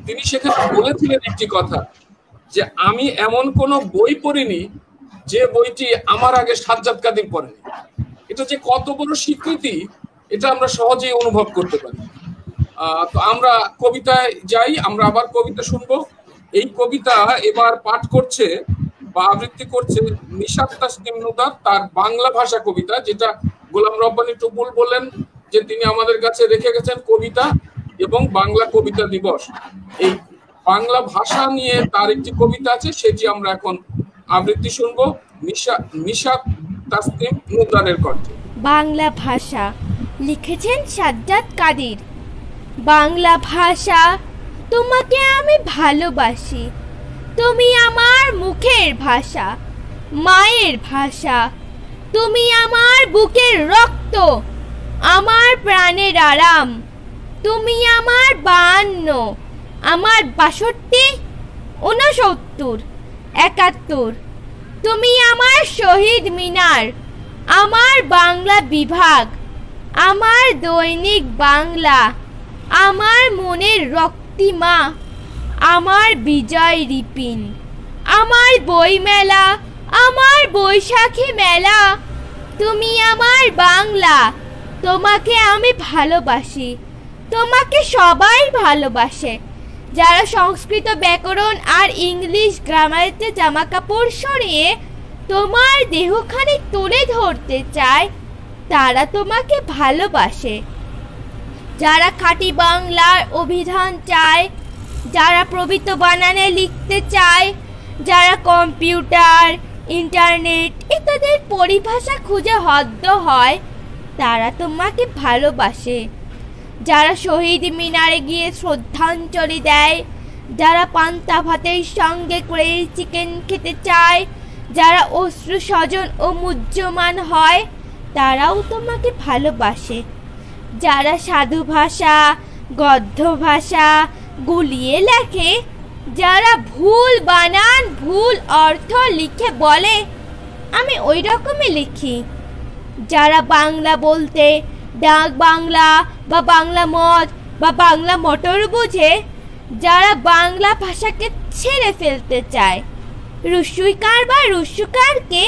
তিনি সেখানে বলেছিলেন একটি কথা, যে আমি এমন কোন বই পড়িনি যে বইটি আমার আগে সাজ্জাদ কাদির পড়েনি। এটা যে কত বড় স্বীকৃতি, এটা আমরা সহজেই অনুভব করতে পারি। তো আমরা কবিতায় যাই, আমরা আবার কবিতা শুনবো। এই কবিতা এবার পাঠ করছে বা আবৃত্তি করছে নিশাত তাসনিম নুদার, তার বাংলা ভাষা কবিতা, যেটা গোলাম রব্বানী টুপুল বললেন যে তিনি আমাদের কাছে রেখে গেছেন কবিতা এবং বাংলা কবিতা দিবস। এই বাংলা ভাষা নিয়ে তার একটি কবিতা আছে, সেটি আমরা এখন আবৃত্তি শুনবো নিশাত তাসনিম নুদারের কণ্ঠে। বাংলা ভাষা, লিখেছেন সাজ্জাদ কাদির। বাংলা ভাষা, তোমাকে আমি ভালোবাসি, তুমি আমার মুখের ভাষা। মায়ের ভাষা। তুমি আমার বুকের রক্ত, আমার প্রাণের আরাম। তুমি আমার 52, আমার 62, 69, 71। তুমি আমার শহীদ মিনার, আমার বাংলা বিভাগ, আমার দৈনিক বাংলা, আমার মনের রক্তিমা, আমার বিজয় রিপিন, আমার বইমেলা, আমার বৈশাখী মেলা। তুমি আমার বাংলা, তোমাকে আমি ভালোবাসি, তোমাকে সবাই ভালোবাসে। যারা সংস্কৃত ব্যাকরণ আর ইংলিশ গ্রামারেতে জামা কাপড় সরিয়ে তোমার দেহখানি তুলে ধরতে চায়, তারা তোমাকে ভালোবাসে। যারা খাঁটি বাংলার অভিধান চায়, যারা প্রবিত বানানে লিখতে চায়, যারা কম্পিউটার, ইন্টারনেট ইত্যাদির পরিভাষা খুঁজে হদ্দ হয়, তারা তোমাকে ভালোবাসে। যারা শহীদ মিনারে গিয়ে শ্রদ্ধাঞ্জলি দেয়, যারা পান্তা ভাতের সঙ্গে করে চিকেন খেতে চায়, যারা অশ্রু স্বজন ও মুহ্যমান হয়, তারাও তোমাকে ভালোবাসে। যারা সাধু ভাষা, গদ্য ভাষা গুলিয়ে লেখে, যারা ভুল বানান, ভুল অর্থ লিখে বলে আমি ওই রকমই লিখি, যারা বাংলা বলতে ডাক বাংলা বা বাংলা মদ বা বাংলা মটর বোঝে, যারা বাংলা ভাষাকে ছেড়ে ফেলতে চায়, রুস্যইকার বা রুস্যকারকে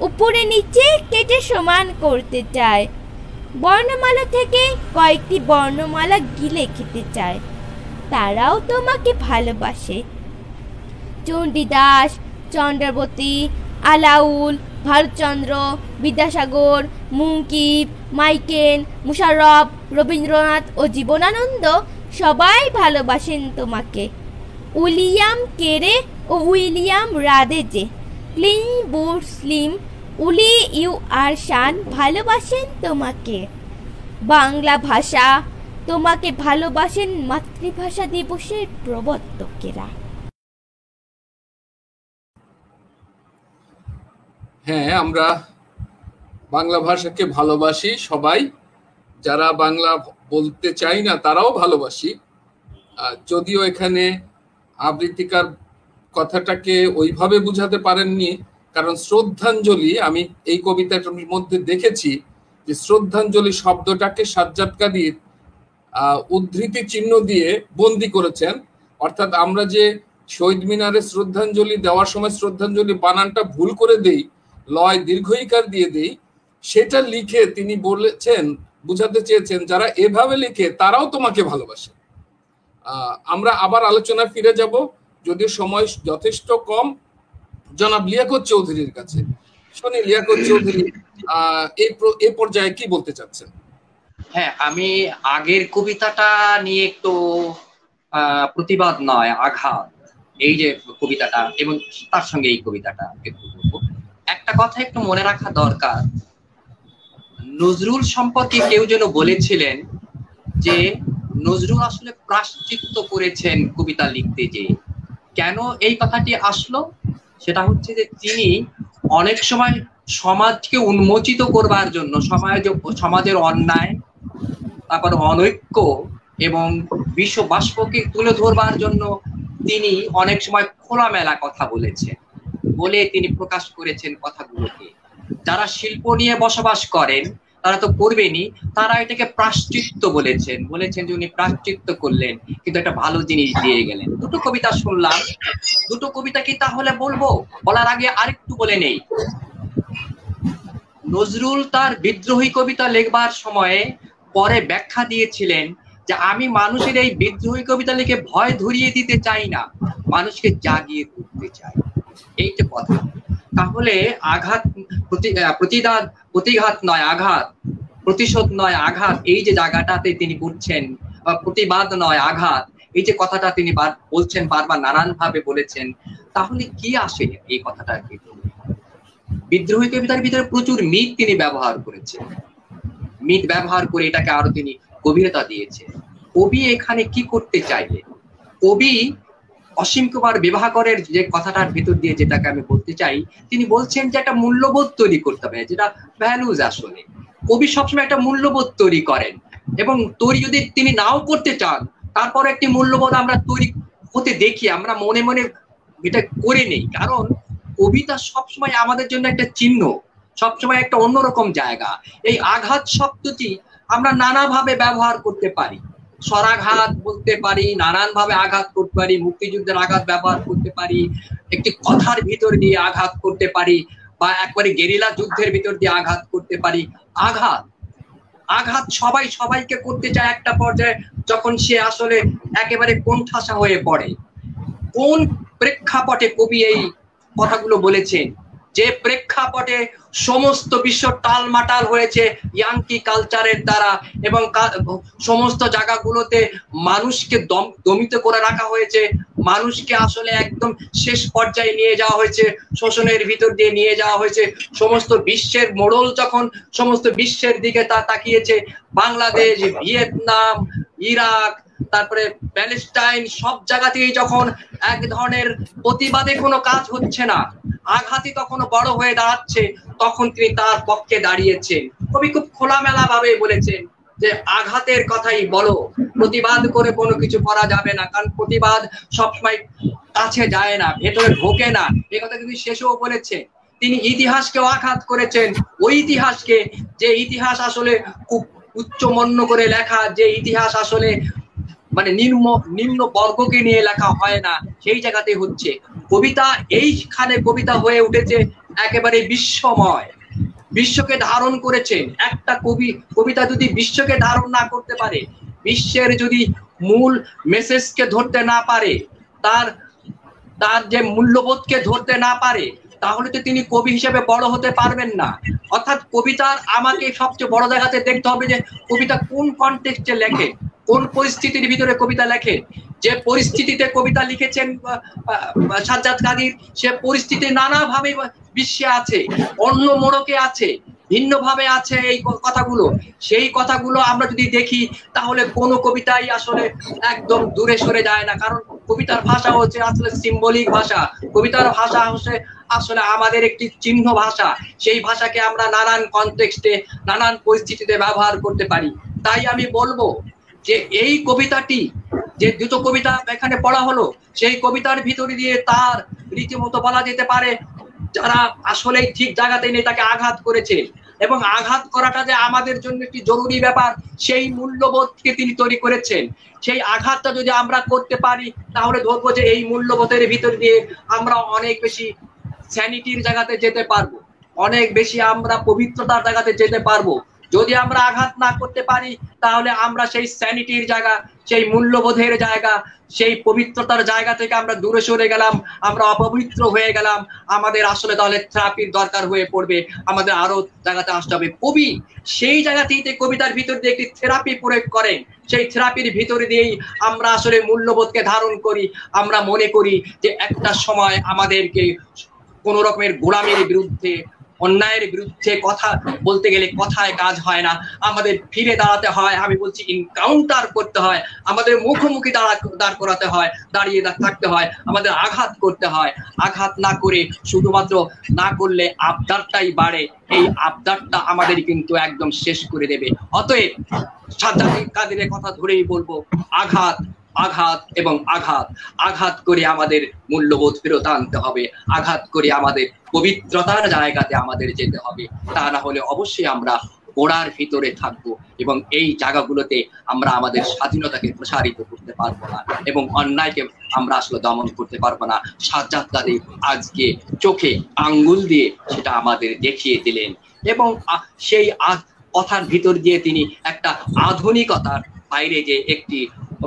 উপরে নিচে কেটে সমান করতে চায়, বর্ণমালা থেকে কয়েকটি বর্ণমালা গিলে খেতে চায়, তারাও তোমাকে ভালোবাসে। চণ্ডীদাস, চন্দ্রাবতী, আলাউল, ভারতচন্দ্র, বিদ্যাসাগর, মুঙ্কিব, মাইকেল, মুশাররফ, রবীন্দ্রনাথ ও জীবনানন্দ সবাই ভালোবাসেন তোমাকে। উইলিয়াম কেরে ও উইলিয়াম রাদেজে, ক্লিন বুট স্লিম, উলি ইউ আর শান ভালোবাসেন তোমাকে। বাংলা ভাষা, তোমাকে ভালোবাসেন মাতৃভাষা দিবসের প্রবর্তকেরা। হ্যাঁ, আমরা বাংলা ভাষাকে ভালোবাসি সবাই, যারা বাংলা বলতে চাই না তারাও ভালোবাসি। যদিও এখানে আবৃত্তিকার কথাটাকে ওইভাবে বুঝাতে পারেননি, কারণ শ্রদ্ধাঞ্জলি আমি এই কবিতাটার মধ্যে দেখেছি যে শ্রদ্ধাঞ্জলি শব্দটাকে সাজ্জাদ কাদির উদ্ধৃতি চিহ্ন দিয়ে বন্দি করেছেন। অর্থাৎ আমরা যে শহীদ মিনারে শ্রদ্ধাঞ্জলি দেওয়ার সময় শ্রদ্ধাঞ্জলি বানানটা ভুল করে দেই, লয় দীর্ঘইকার দিয়ে দেই, সেটা লিখে তিনি বলেছেন, বুঝাতে চেয়েছেন যারা এভাবে লিখে তারাও তোমাকে ভালোবাসে। আমরা আবার আলোচনা ফিরে যাব, যদিও সময় যথেষ্ট কম। জনাব লিয়াকত চৌধুরীর কাছে শুনি, লিয়াকত চৌধুরী এই পর্যায়ে কি বলতে চাচ্ছেন? হ্যাঁ, আমি আগের কবিতাটা নিয়ে একটু প্রতিবাদ নয় আঘাত, এই যে কবিতাটা এবং তার সঙ্গে এই কবিতাটা একটু বলবো। একটা কথা একটু মনে রাখা দরকার, নজরুল সম্পর্কে কেউ যেন বলেছিলেন যে নজরুল আসলে প্রায়শ্চিত্ত করেছেন কবিতা লিখতে। যে কেন এই কথাটি আসলো, সেটা হচ্ছে যে তিনি অনেক সময় সমাজকে উন্মোচিত করবার জন্য, সমাজের অন্যায়, তারপর অনৈক্য এবং বিশ্ব বাষ্পকে তুলে ধরবার জন্য তিনি অনেক সময় খোলামেলা কথা বলেছেন, বলে তিনি প্রকাশ করেছেন কথাগুলোকে। যারা শিল্প নিয়ে বসবাস করেন তারা তো করবেনই, তারা এটাকে প্রায়শ্চিত্ত বলেছেন যে উনি প্রায়শ্চিত্ত করলেন, কিন্তু একটা ভালো জিনিস দিয়ে গেলেন। দুটো কবিতা শুনলাম, দুটো কবিতা কি তাহলে বলবো? বলার আগে আরেকটু বলে নেই, নজরুল তার বিদ্রোহী কবিতা লেখবার সময়ে পরে ব্যাখ্যা দিয়েছিলেন যে আমি মানুষের এই বিদ্রোহী কবিতা লিখে ভয় ধরিয়ে দিতে চাই না, মানুষকে জাগিয়ে তুলতে চাই। এইটা কথা। তাহলে আঘাত, প্রতিঘাত নয় আঘাত, প্রতিশোধ নয় আঘাত, এই যে জায়গাটাতে তিনি করছেন, প্রতিবাদ নয় আঘাত, এই যে কথাটা তিনি বলছেন, বারবার নানান ভাবে বলেছেন, তাহলে কি আসে এই কথাটা? বিদ্রোহী কবিতার ভিতরে প্রচুর মিথ তিনি ব্যবহার করেছেন, মিথ ব্যবহার করে এটাকে আরো তিনি গভীরতা দিয়েছেন। কবি এখানে কি করতে চাইলেন? কবি অসীম কুমার বিবাহকরের যে কথাটার ভিতর দিয়ে যেটাকে আমি বলতে চাই, তিনি বলছেন যে একটা মূল্যবোধ তৈরি করতে হবে, যেটা ভ্যালুজ। আসলে কবি সবসময় একটা মূল্যবোধ তৈরি করেন, এবং তৈরি যদি তিনি নাও করতে চান, তারপর একটি মূল্যবোধ আমরা তৈরি হতে দেখি, আমরা মনে মনে এটা করে নেই। কারণ কবিতা সবসময় আমাদের জন্য একটা চিহ্ন, সবসময় একটা অন্যরকম জায়গা। এই আঘাত শব্দটি আমরা নানাভাবে ব্যবহার করতে পারি, স্বরাঘাত বলতে পারি, নানান ভাবে আঘাত করতে পারি, মুক্তিযুদ্ধের আঘাত ব্যবহার করতে পারি, একটি কথার ভিতর দিয়ে আঘাত করতে পারি, বা একবারে গেরিলা যুদ্ধের ভিতর দিয়ে আঘাত করতে পারি। আঘাত আঘাত সবাই সবাইকে করতে চায় একটা পর্যায়ে, যখন সে আসলে একেবারে কোণঠাসা হয়ে পড়ে। কোন প্রেক্ষাপটে কবি এই কথাগুলো বলেছেন? যে প্রেক্ষাপটে সমস্ত বিশ্ব টালমাটাল হয়েছে ইয়াঙ্কি কালচারের দ্বারা, এবং সমস্ত জায়গাগুলোতে মানুষকে দমিত করে রাখা হয়েছে, মানুষকে আসলে একদম শেষ পর্যায়ে নিয়ে যাওয়া হয়েছে, শোষণের ভিতর দিয়ে নিয়ে যাওয়া হয়েছে। সমস্ত বিশ্বের মোড়ল যখন সমস্ত বিশ্বের দিকে তা তাকিয়েছে, বাংলাদেশ, ভিয়েতনাম, ইরাক, তারপরে প্যালেস্টাইন, সব জায়গাতেই যখন এক ধরনের প্রতিবাদে কোনো কাজ হচ্ছে না, আঘাতই তখন বড় হয়ে দাঁড়াচ্ছে, তখন তিনি তার পক্ষে দাঁড়িয়েছেন। কবি খুব খোলামেলা ভাবে বলেছেন যে আঘাতের কথাই বলো, প্রতিবাদ করে কোনো কিছু করা যাবে না, কারণ প্রতিবাদ সবসময় কাছে যায় না, ভেতরে ঢোকে না। এই কথা কিন্তু শেষেও বলেছে। তিনি ইতিহাসকেও আঘাত করেছেন, ওই ইতিহাসকে, যে ইতিহাস আসলে খুব উচ্চমন্য করে লেখা, যে ইতিহাস আসলে মানে নিম্ন বর্গকে নিয়ে লেখা হয় না, সেই জায়গাতে হচ্ছে কবিতা। এইখানে কবিতা হয়ে উঠেছে একেবারে বিশ্বময়, বিশ্বকে ধারণ করেছেন। একটা কবিতা যদি বিশ্বকে ধারণ না করতে পারে, বিশ্বের যদি মূল মেসেজকে ধরতে না পারে, তার যে মূল্যবোধকে ধরতে না পারে, তাহলে তো তিনি কবি হিসেবে বড় হতে পারবেন না। অর্থাৎ কবিতার আমাকে সবচেয়ে বড় জায়গাতে দেখতে হবে যে কবিতা কোন কনটেক্সটে লেখে, কোন পরিস্থিতির ভিতরে কবিতা লেখে। যে পরিস্থিতিতে কবিতা লিখেছেন সাজ্জাদ কাদির, সে পরিস্থিতি নানাভাবে বিশ্বে আছে, অন্য মোড়কে আছে, ভিন্নভাবে আছে এই কথাগুলো। সেই কথাগুলো আমরা যদি দেখি, তাহলে কোনো কবিতাই আসলে একদম দূরে সরে যায় না। কারণ কবিতার ভাষা হচ্ছে আসলে সিম্বলিক ভাষা, কবিতার ভাষা হচ্ছে আসলে আমাদের একটি চিহ্ন ভাষা। সেই ভাষাকে আমরা নানান কনটেক্সটে, নানান পরিস্থিতিতে ব্যবহার করতে পারি। তাই আমি বলবো যে এই কবিতাটি, যে দুটো কবিতা এখানে পড়া হলো, সেই কবিতার ভিতরে দিয়ে তার রীতিমতো বলা যেতে পারে যারা আসলে ঠিক জায়গাতে নেই তাকে আঘাত করেছে, এবং আঘাত করাটা যে আমাদের জন্য একটি জরুরি ব্যাপার, সেই মূল্যবোধকে তিনি তৈরি করেছেন। সেই আঘাতটা যদি আমরা করতে পারি, তাহলে ধরবো যে এই মূল্যবোধের ভিতর দিয়ে আমরা অনেক বেশি স্যানিটির জায়গাতে যেতে পারবো, অনেক বেশি আমরা পবিত্রতার জায়গাতে যেতে পারবো। যদি আমরা আঘাত না করতে পারি, তাহলে আমরা সেই স্যানিটির জায়গা, সেই মূল্যবোধের জায়গা, সেই পবিত্রতার জায়গা থেকে আমরা দূরে সরে গেলাম, আমরা অপবিত্র হয়ে গেলাম। আমাদের আসলে তাহলে থেরাপির দরকার হয়ে পড়বে, আমাদের আরো জায়গাতে আসতে হবে। কবি সেই জায়গাতেই কবিতার ভিতর দিয়ে একটি থেরাপি প্রয়োগ করেন। সেই থেরাপির ভিতরে দিয়েই আমরা আসলে মূল্যবোধকে ধারণ করি। আমরা মনে করি যে একটা সময় আমাদেরকে কোন রকমের গোলামের বিরুদ্ধে, অন্যায়ের বিরুদ্ধে কথা বলতে গেলে কথায় কাজ হয় না, আমাদের ফিরে দাঁড়াতে হয়। আমি বলছি ইনকাউন্টার করতে হয়, আমাদের মুখোমুখি দাঁড় করাতে হয়, দাঁড়িয়ে থাকতে হয়, আমাদের আঘাত করতে হয়। আঘাত না করে, শুধুমাত্র না করলে আবদারটাই বাড়ে, এই আবদারটা আমাদের কিন্তু একদম শেষ করে দেবে। অতএব সাজ্জাদ কাদিরের কথা ধরেই বলবো, আঘাত, আঘাত এবং আঘাত। আঘাত করে আমাদের মূল্যবোধ ফেরত আনতে হবে, আঘাত করে আমাদের পবিত্রতার জায়গাতে আমাদের যেতে হবে। তা না হলে অবশ্যই আমরা গোড়ার ভিতরে থাকবো, এবং এই জায়গাগুলোতে আমরা আমাদের স্বাধীনতাকে প্রসারিত করতে পারবো না, এবং অন্যায়কে আমরা আসলে দমন করতে পারবো না। সাজ্জাদ কাদির আজকে চোখে আঙ্গুল দিয়ে সেটা আমাদের দেখিয়ে দিলেন, এবং সেই কথার ভিতর দিয়ে তিনি একটা আধুনিকতার বাইরে যে একটি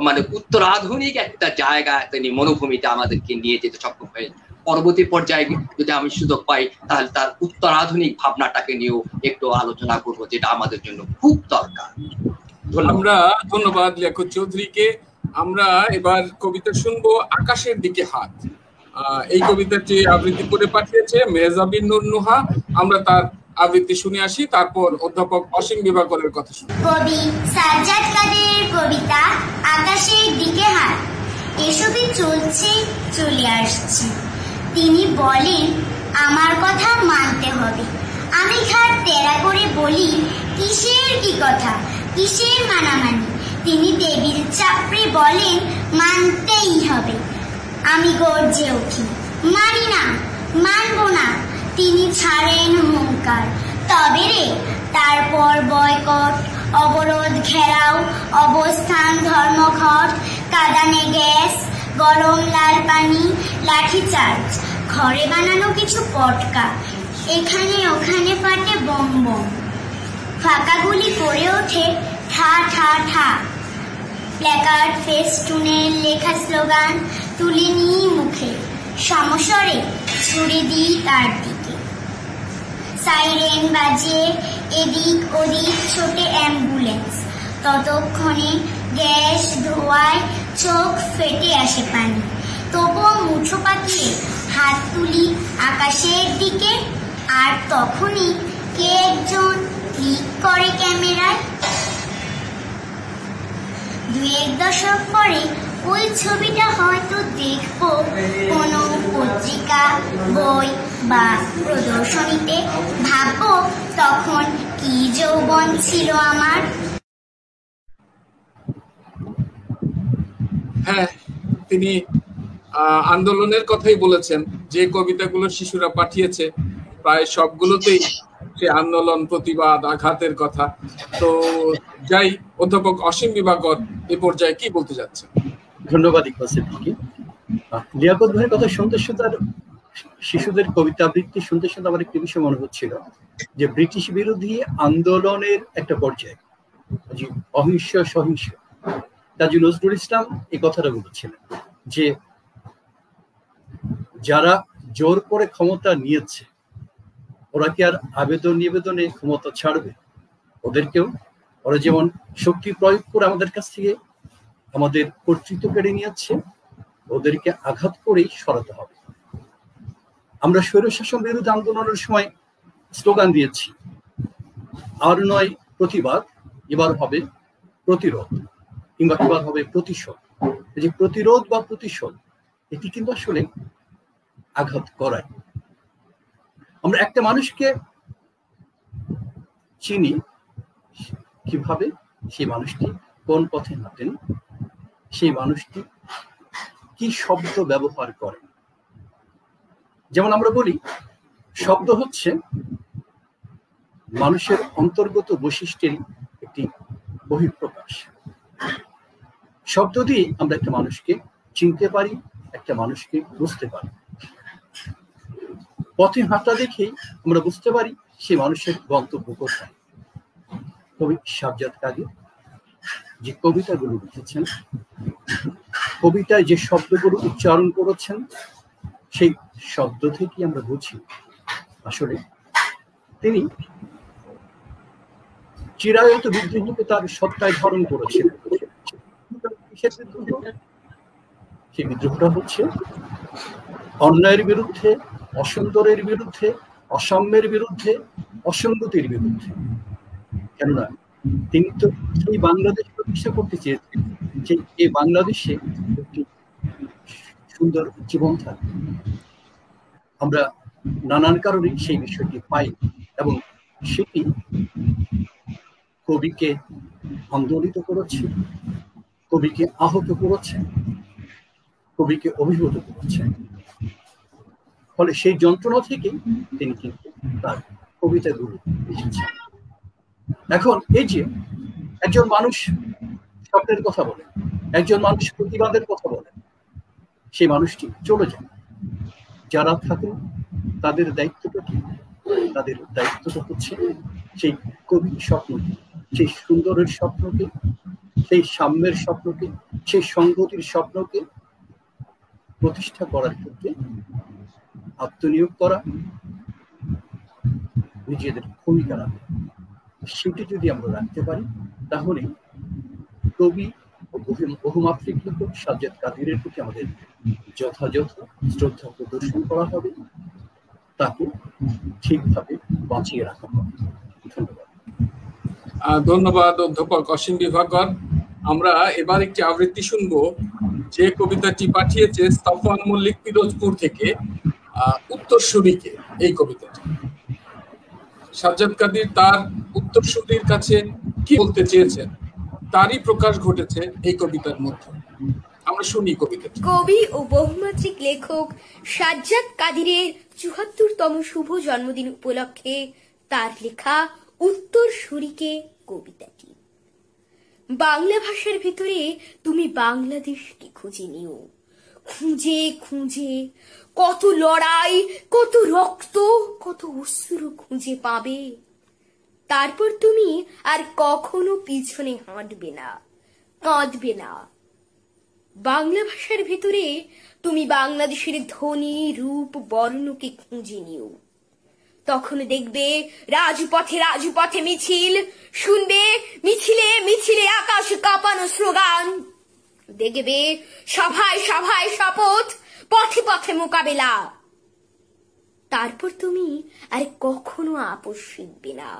মানে উত্তর আধুনিক একটা জায়গা, তিনি মনোভূমিতে আমাদেরকে নিয়ে যেতে সক্ষম হয়ে, পরবর্তী পর্যায়ে যদি আমি সুযোগ পাই, তাহলে তার উত্তর আধুনিক ভাবনাটাকে নিয়েও একটু আলোচনা করবো, যেটা আমাদের জন্য খুব দরকার। আমরা ধন্যবাদ লেখক চৌধুরীকে। আমরা এবার কবিতা শুনবো আকাশের দিকে হাত। এই কবিতাটি আবৃত্তি করে পাঠিয়েছে মেহজাবিন নূর নুহা। আমরা তার আবৃত্তি শুনে আসি, তারপর অধ্যাপক অসীম বিভাকরের কথা শুনি। কবি সাজ্জাদ কাদিরের কবিতা আকাশের দিকে হাত। এসবই চলছে, চলে আসছে। তিনি বলেন আমার কথা মানতে হবে। আমি ঘাট তেরা করে বলি কিসের কি কথা, কিসের মানামানি। তিনি টেবিল চাপড়ে বলেন মানতেই হবে। আমি গর্জে উঠি, মানি না, মানবো না। তিনি ছাড়েন হুঙ্কার, তবে রে। তারপর বয়কট, অবরোধ, ঘেরাও, অবস্থান, ধর্মঘট, কাঁদানে গ্যাস, গরম লাল পানি, লাঠিচার্জ, ঘরে বানানো কিছু পটকা, এখানে ওখানে ফাটে বম বম, ফাঁকা গুলি করে ওঠে ঠা ঠা ঠা। প্ল্যাকার্ড, ফেস্টুনের লেখা স্লোগান তুলে নিই মুখে, সমস্বরে ছুড়ে দিই তার দিকে। সাইরেন বাজে, এদিক ওদিক ছোটে অ্যাম্বুলেন্স। ততক্ষণে গ্যাস ধোঁয়ায় চোখ ফেটে আসে পানি। তবুও মুঠো পাকিয়ে হাত তুলি আকাশের দিকে, আর তখনই কে একজন ক্লিক করে ক্যামেরায়। 2-1 দশক পরে ওই ছবিটা হয়তো দেখবো কোনো পত্রিকা, বই বা প্রদর্শনীতে। ভাববো তখন কি যৌবন ছিল আমার। হ্যাঁ, তিনি আন্দোলনের কথাই বলেছেন। যে কবিতাগুলো শিশুরা পাঠিয়েছে প্রায় সবগুলোতেই সে আন্দোলন, প্রতিবাদ, আঘাতের কথা। তো যাই, অধ্যাপক অসীম বিভাকর এ পর্যায়ে কি বলতে যাচ্ছে? ধন্যবাদ ইকবাল সিদ্দিকী। লিয়াকত ভাইয়ের কথা শুনতে শুনতে আর শিশুদের কবিতা আবৃত্তি শুনতে শুনতে আমার একটি বিষয় মনে হচ্ছিল যে ব্রিটিশ বিরোধী আন্দোলনের একটা পর্যায়ে অহিংস সহিংস কাজী নজরুল ইসলাম এই কথাটা বলেছিলেন যে যারা জোর করে ক্ষমতা নিয়েছে ওরা কি আর আবেদন নিবেদনে ক্ষমতা ছাড়বে? ওদেরকেও ওরা যেমন শক্তি প্রয়োগ করে আমাদের কাছ থেকে আমাদের কর্তৃত্ব কেড়ে নিয়েছে, ওদেরকে আঘাত করেই সরাতে হবে। আমরা স্বৈরশাসন বিরোধী আন্দোলনের সময় স্লোগান দিয়েছি, আর নয় প্রতিবাদ, এবার হবে প্রতিরোধ, কিংবা এবার হবে প্রতিশোধ। এই যে প্রতিরোধ বা প্রতিশোধ, এটি কিন্তু আসলে আঘাত করায়। আমরা একটা মানুষকে চিনি কিভাবে, সেই মানুষটি কোন পথে হাঁটেন, সেই মানুষটি কি শব্দ ব্যবহার করেন। যেমন আমরা বলি শব্দ হচ্ছে মানুষের অন্তর্গত বৈশিষ্ট্যের একটি বহিঃপ্রকাশ। শব্দ দিয়ে আমরা একটা মানুষকে চিনতে পারি, একটা মানুষকে বুঝতে পারি। পথে হাঁটা দেখেই আমরা বুঝতে পারি সে মানুষের গন্তব্য কোথায়। কবি সাজ্জাদ কাদের যে কবিতাগুলো লিখেছেন, কবিতায় যে শব্দগুলো উচ্চারণ করেছেন, সেই শব্দ থেকেই আমরা বুঝি আসলে তিনি চিরায়ত বিদ্রোহীকে তার সত্তায় ধারণ করেছিলেন। সেই বিদ্রোহটা হচ্ছে অন্যায়ের বিরুদ্ধে, অসুন্দরের বিরুদ্ধে, অসাম্যের বিরুদ্ধে, অসঙ্গতির বিরুদ্ধে। কেননা তিনি তো সেই বাংলাদেশ প্রতিষ্ঠা করতে চেয়েছেন যে এই বাংলাদেশে একটি সুন্দর জীবন থাকবে। আমরা নানান কারণে সেই বিষয়টি পাই এবং সেটি কবিকে আন্দোলিত করেছে, কবিকে আহত করেছে, কবিকে অভিভূত করেছে। ফলে সেই যন্ত্রণা থেকে তিনি কিন্তু তার কবিতাগুলো লিখেছেন। এখন এই যে একজন মানুষ স্বপ্নের কথা বলে, একজন মানুষ প্রতিবাদের কথা বলে, সেই মানুষটি চলে যায়। যারা থাকেন তাদের দায়িত্বটা কি? তাদের দায়িত্বটা হচ্ছে সেই কবির স্বপ্নকে, সেই সুন্দরের স্বপ্নকে, সেই সাম্যের স্বপ্নকে, সেই সংগতির স্বপ্নকে প্রতিষ্ঠা করার ক্ষেত্রে আত্মনিয়োগ করা, নিজেদের ভূমিকা রাখা। সেটি যদি আমরা রাখতে পারি তাহলে কবি ও বহুমাত্রিক লেখক সাজ্জাদ কাদেরের প্রতি আমাদের যথাযথ শ্রদ্ধা প্রদর্শন করা হবে, তাকে ঠিকভাবে বাঁচিয়ে রাখা হবে। ধন্যবাদ। ধন্যবাদ অধ্যাপক অসীম বিভাকর। আমরা এবার একটি আবৃত্তি শুনবো যে কবিতাটি পাঠিয়েছে সাফওয়ান মল্লিক পিরোজপুর থেকে, উত্তরসূরিকে, এই কবিতাটি। সাজ্জাদ কাদির তার উত্তরসূরির কাছে কি বলতে চেয়েছেন তারই প্রকাশ ঘটেছে এই কবিতার মধ্যে। আমরা শুনি কবিতাটি। কবি ও বহুমাত্রিক লেখক সাজ্জাদ কাদিরের ৭৪তম শুভ জন্মদিন উপলক্ষে তার লেখা উত্তরসূরিকে কবিতাটি। বাংলা ভাষার ভিতরে তুমি বাংলাদেশকে খুঁজে নিও, খুঁজে খুঁজে কত লড়াই, কত রক্ত, কত অশ্রু খুঁজে পাবে। তারপর তুমি আর কখনো পিছনে হাঁটবে না, কাঁদবে না। বাংলা ভাষার ভিতরে তুমি বাংলাদেশের ধ্বনি, রূপ, বর্ণকে খুঁজে নিও। তখন দেখবে রাজপথে রাজপথে মিছিল, শুনবে মিছিলে মিছিলে আকাশ কাঁপানো স্লোগান, দেখবে সভায় সভায় শপথ, পথে পথে মোকাবেলা। তারপর তুমি আর কখনো আপোষ শিখবে না,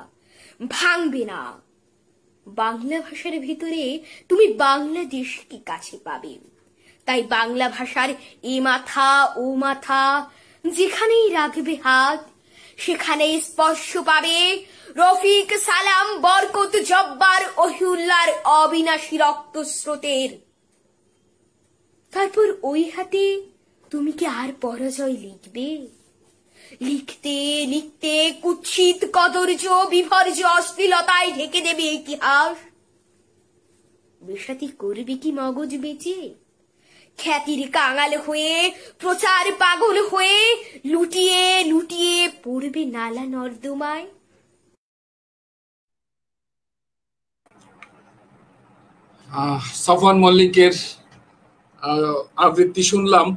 ভাঙবে না। বাংলা ভাষার ভিতরে তুমি বাংলাদেশকে কাছে পাবে। তাই বাংলা ভাষার এ মাথা ও মাথা, যেখানেই রাখবে হাত সেখানেই স্পর্শ পাবে রফিক, সালাম, বরকত, জব্বার, ওহিউল্লাহর অবিনাশী রক্ত স্রোতের। তারপর ওই হাতে তুমি কি আর পরাজয় লিখবে? লিখতে লিখতে কুৎসিত কদর্য, বিভর্য অশ্লীলতায় ঢেকে দেবে ইতিহাস। বেসাতি করবে কি মগজ বেঁচে? খ্যাতির কাঙাল হয়ে, প্রচার পাগল হয়ে লুটিয়ে লুটিয়ে পড়বে নালা নর্দমায়। সাফওয়ান মল্লিকের আবৃত্তি শুনলাম।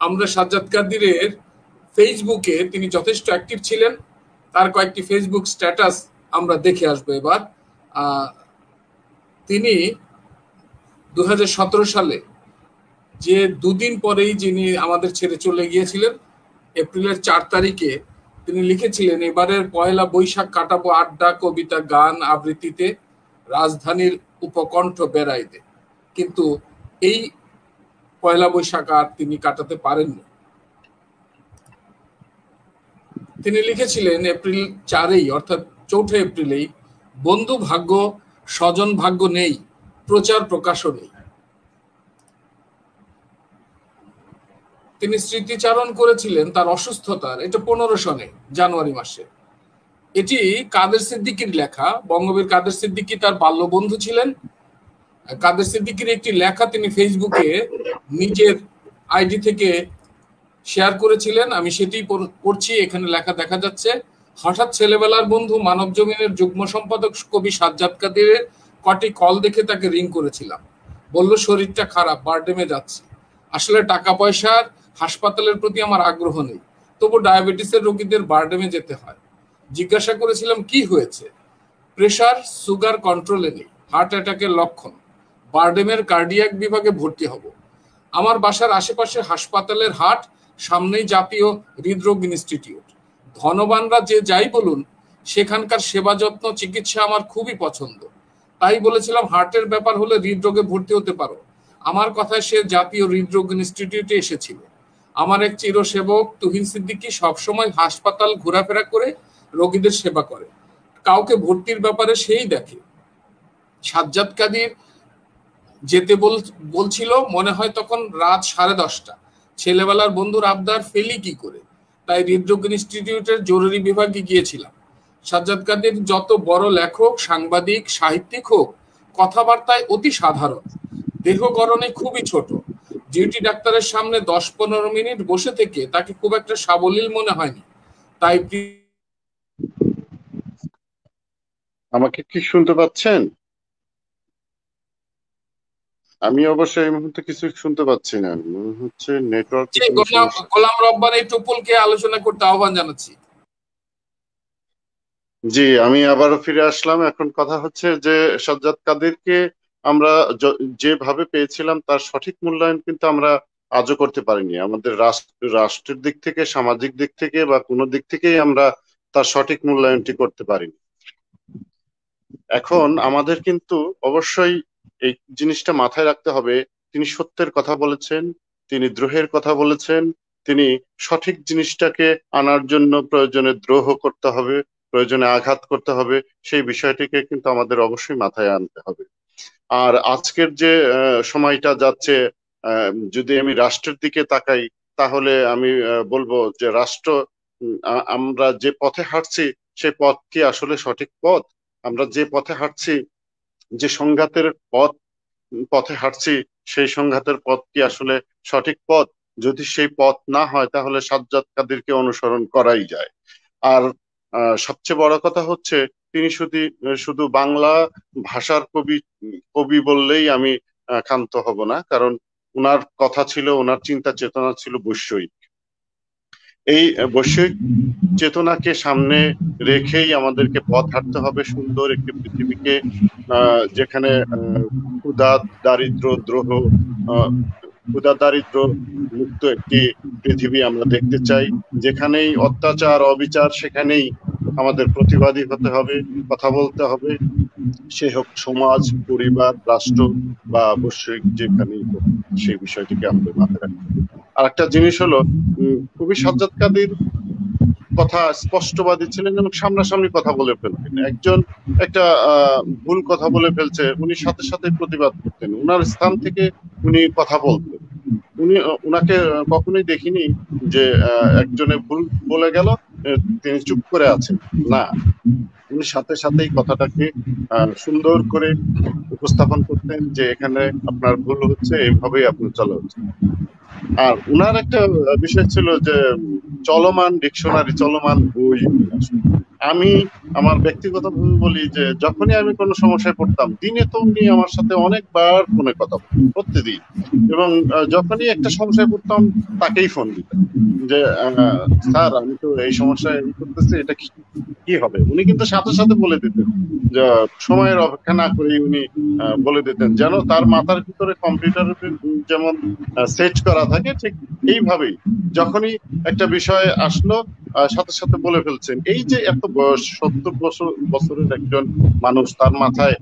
আমরা সাজ্জাদ কাদিরের ফেসবুকে, তিনি যথেষ্ট অ্যাক্টিভ ছিলেন, তার কয়েকটি ফেসবুক স্ট্যাটাস আমরা দেখে আসবো এবার। তিনি 2017 সালে, যে দুদিন পরেই যিনি আমাদের ছেড়ে চলে গিয়েছিলেন, এপ্রিলের 4 তারিখে তিনি লিখেছিলেন, এবারের পয়লা বৈশাখ কাটাবো আড্ডা, কবিতা, গান, আবৃত্তিতে, রাজধানীর উপকণ্ঠ বেড়াইতে। কিন্তু এই পয়লা বৈশাখ আর তিনি কাটাতে পারেননি। তিনি লিখেছিলেন এপ্রিল 4-এই, অর্থাৎ 4 এপ্রিলেই, বন্ধু ভাগ্য, স্বজন ভাগ্য নেই, প্রচার প্রকাশও নেই। তিনি স্মৃতিচারণ করেছিলেন তার অসুস্থতার, এটা 15 সনে জানুয়ারি মাসে। এটি কাদের সিদ্দিকীর লেখা। বঙ্গবীর কাদের সিদ্দিকী তার বাল্য বন্ধু ছিলেন। কাদের সিদ্দিকীর একটি লেখা তিনি ফেসবুকে নিজের আইডি থেকে শেয়ার করেছিলেন। আমি সেটি পড়ছি, এখানে লেখা দেখা যাচ্ছে। হঠাৎ ছেলেবেলার বন্ধু মানব জমিনের যুগ্ম সম্পাদক কবি সাজ্জাদ কাদিরের কটি কল দেখে তাকে রিং করেছিলাম। বলল শরীরটা খারাপ, বারডেমে যাচ্ছি। আসলে টাকা পয়সার, হাসপাতালের প্রতি আমার আগ্রহ নেই, তবু ডায়াবেটিসের রোগীদের বারডেমে যেতে হয়। জিজ্ঞাসা করেছিলাম কি হয়েছে। প্রেশার, সুগার কন্ট্রোলে নেই, হার্ট অ্যাটাকের লক্ষণ, বারডেমের কার্ডিয়াক বিভাগে ভর্তি হব। আমার বাসার আশেপাশে হাসপাতালের হাট, সামনেই জাতীয় হৃদরোগ ইনস্টিটিউট। ধনবানরা যে যাই বলুন, সেখানকার সেবা যত্ন, চিকিৎসা আমার খুবই পছন্দ। তাই বলেছিলাম হার্টের ব্যাপার হলে হৃদরোগে ভর্তি হতে পারো। আমার কথায় সে জাতীয় হৃদরোগ ইনস্টিটিউটে এসেছিল। আমার এক চিরসেবক তুহিন সিদ্দিকী সবসময় হাসপাতাল ঘোরাফেরা করে রোগীদের সেবা করে, কাউকে ভর্তির ব্যাপারে সেই দেখে। সাজ্জাদ কাদির যেতে বলছিল, মনে হয় তখন রাত 10:30। ছেলেবেলার বন্ধুর আবদার, ফেলি কি করে, তাই হৃদরোগ ইনস্টিটিউটের জরুরি বিভাগে গিয়েছিলাম। সাজ্জাদ কাদির যত বড় লেখক, সাংবাদিক, সাহিত্যিক হোক, কথাবার্তায় অতি সাধারণ, দেহ গড়নে খুবই ছোট। ডিউটি ডাক্তারের সামনে 10-15 মিনিট বসে থেকে তাকে খুব একটা সাবলীল মনে হয়নি। তাই আমাকে কি শুনতে পাচ্ছেন? আমি অবশ্য এই মুহূর্তে কিছু শুনতে পাচ্ছি না, মনে হচ্ছে নেটওয়ার্ক। গোলাম রব্বানী টুপুলকে আলোচনা করতে আহ্বান জানাচ্ছি। জি, আমি আবারও ফিরে আসলাম। এখন কথা হচ্ছে যে সাজ্জাদ কাদিরকে আমরা যেভাবে পেয়েছিলাম তার সঠিক মূল্যায়ন কিন্তু আমরা আজও করতে পারিনি। আমাদের রাষ্ট্রের দিক থেকে, সামাজিক দিক থেকে বা কোনো দিক থেকেই আমরা তার সঠিক মূল্যায়নটি করতে পারিনি। এখন আমাদের কিন্তু অবশ্যই এই জিনিসটা মাথায় রাখতে হবে তিনি সত্যের কথা বলেছেন, তিনি দ্রোহের কথা বলেছেন, তিনি সঠিক জিনিসটাকে আনার জন্য প্রয়োজনে দ্রোহ করতে হবে, প্রয়োজনে আঘাত করতে হবে, সেই বিষয়টিকে কিন্তু আমাদের অবশ্যই মাথায় আনতে হবে। আর আজকের যে সময়টা যাচ্ছে, যদি আমি রাষ্ট্রের দিকে তাকাই তাহলে আমি বলবো যে রাষ্ট্র, আমরা যে পথে হাঁটছি সেই পথ কি আসলে সঠিক পথ? আমরা যে পথে হাঁটছি, যে সংঘাতের পথে হাঁটছি, সেই সংঘাতের পথ কি আসলে সঠিক পথ? যদি সেই পথ না হয় তাহলে সাজ্জাদ কাদেরকে অনুসরণ করাই যায়। আর সবচেয়ে বড় কথা হচ্ছে তিনি শুধু বাংলা ভাষার কবি বললেই আমি ক্ষান্ত হব না, কারণ ওনার কথা ছিল, ওনার চিন্তা চেতনা ছিল বৈষয়িক। এই বৈষয়িক চেতনাকে সামনে রেখেই আমাদেরকে পথ হাঁটতে হবে সুন্দর একটি পৃথিবীকে, যেখানে ক্ষুধা, দারিদ্র, দ্রোহ, ক্ষুধা দারিদ্র মুক্ত একটি পৃথিবী আমরা দেখতে চাই। যেখানেই অত্যাচার, অবিচার, সেখানেই আমাদের প্রতিবাদী হতে হবে, কথা বলতে হবে, সে হোক সমাজ, পরিবার, রাষ্ট্র বা বৈশ্বিক যেখানেই হোক, সেই বিষয়টিকে আমাদের মাথায় রাখতে হবে। আর একটা জিনিস হলো, কবি সাজ্জাদ কাদের কথা স্পষ্টবাদী ছিলেন এবং সামনাসামনি কথা বলে ফেলতেন। একজন একটা ভুল কথা বলে ফেলছে, উনি সাথে সাথে প্রতিবাদ করতেন, উনার স্থান থেকে উনি কথা বলতেন। উনাকে কখনোই দেখিনি যে একজনে ভুল বলে গেল তিনি চুপ করে আছেন, না, উনি সাথে সাথেই কথাটাকে সুন্দর করে উপস্থাপন করতেন যে এখানে আপনার ভুল হচ্ছে, এইভাবেই আপনার চলা উচিত। আর উনার একটা বিষয় ছিল যে চলমান ডিকশনারি, চলমান বই। আমি আমার ব্যক্তিগতভাবে বলি যে যখনই আমি কোনো সমস্যায় পড়তাম, দিনে তো উনি আমার সাথে অনেকবার ফোনে কথা বলতেন প্রতিদিন, এবং যখনই একটা সমস্যায় পড়তাম তাকেই ফোন দিতাম যে স্যার আমি তো এই সমস্যায় করতেছি, এটা কি হবে। উনি কিন্তু সাথে সাথে বলে দিতেন, যে সময়ের অপেক্ষা না করেই উনি বলে দিতেন, যেন তার মাথার ভিতরে কম্পিউটারের যেমন সেট করা থাকে ঠিক এইভাবেই যখনই একটা বিষয় আসলো সাথে সাথে বলে ফেলছেন। এই যে এত বয়স, 70 বছরের একজন মানুষ, তার মাথায়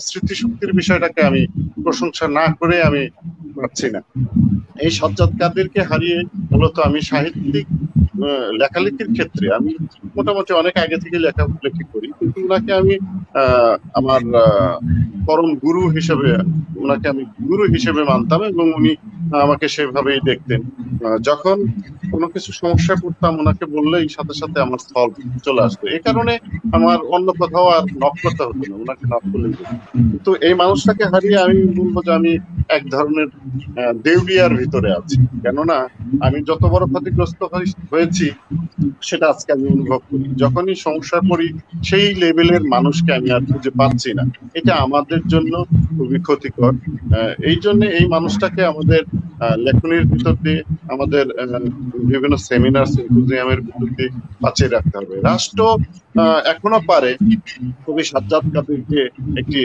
স্মৃতিশক্তির বিষয়টাকে আমি প্রশংসা না করে আমি পারছি না। এই সাজ্জাদ কাদেরকে হারিয়ে মূলত আমি সাহিত্যিক লেখালেখির ক্ষেত্রে আমি মোটামুটি অনেক আগে থেকে লেখালেখি করি, কিন্তু ওনাকে আমি আমার পরম গুরু হিসেবে, ওনাকে আমি গুরু হিসেবে মানতাম এবং উনি আমাকে সেভাবেই দেখতেন। যখন কোনো কিছু সমস্যায় পড়তাম ওনাকে বললেই সাথে সাথে আমার স্থল চলে আসতো। এই কারণে আমার অন্য কোথাও আর নক করতে হতো না, ওনাকে নক করলেই হতো। কিন্তু এই মানুষটাকে হারিয়ে আমি বলবো যে আমি এক ধরনের দেউলিয়ার ভিতরে আছি, কেননা আমি যত বড় ক্ষতিগ্রস্ত হয়েছি সেটা আজকে আমি অনুভব করি। যখনই সমস্যায় পড়ি সেই লেভেলের মানুষকে আমি আর খুঁজে পাচ্ছি না, এটা আমাদের জন্য খুবই ক্ষতিকর। এই জন্য এই মানুষটাকে আমাদের লেখনীর ভিতর দিয়ে, আমাদের বিভিন্ন সেমিনার, সিম্পোজিয়ামের ভিতর দিয়ে বাঁচিয়ে রাখতে হবে। রাষ্ট্র এখনো পারে কবি সাজ্জাদ কাদেরকে একটি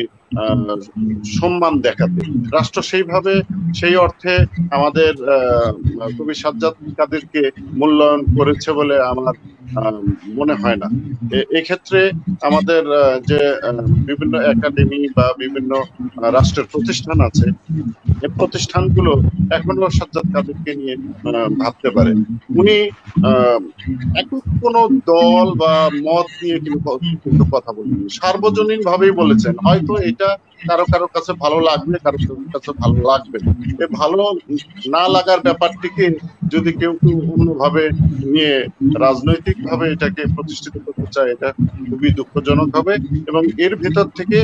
সম্মান দেখাতে, রাষ্ট্র সেইভাবে সেই অর্থে আমাদের কবি সাজ্জাদ কাদেরকে মূল্যায়ন করেছে বলে আমার মনে হয় না। এক্ষেত্রে আমাদের যে বিভিন্ন একাডেমি বা বিভিন্ন রাষ্ট্রের প্রতিষ্ঠান আছে, এই প্রতিষ্ঠানগুলো এখনো সাজ্জাদ কাদেরকে নিয়ে ভাবতে পারে। উনি একক কোনো দল বা মত নিয়ে কিন্তু কথা বলেন, সার্বজনীন ভাবেই বলেছেন। হয়তো এটা কারো কারো কাছে ভালো লাগবে, কারো কাছে ভালো লাগবে। এই ভালো না লাগার ব্যাপারটিকে যদি কেউ অন্যভাবে নিয়ে রাজনৈতিক ভাবে এটাকে প্রতিষ্ঠিত করতে চায়, এটা খুবই দুঃখজনক হবে। এবং এর ভেতর থেকে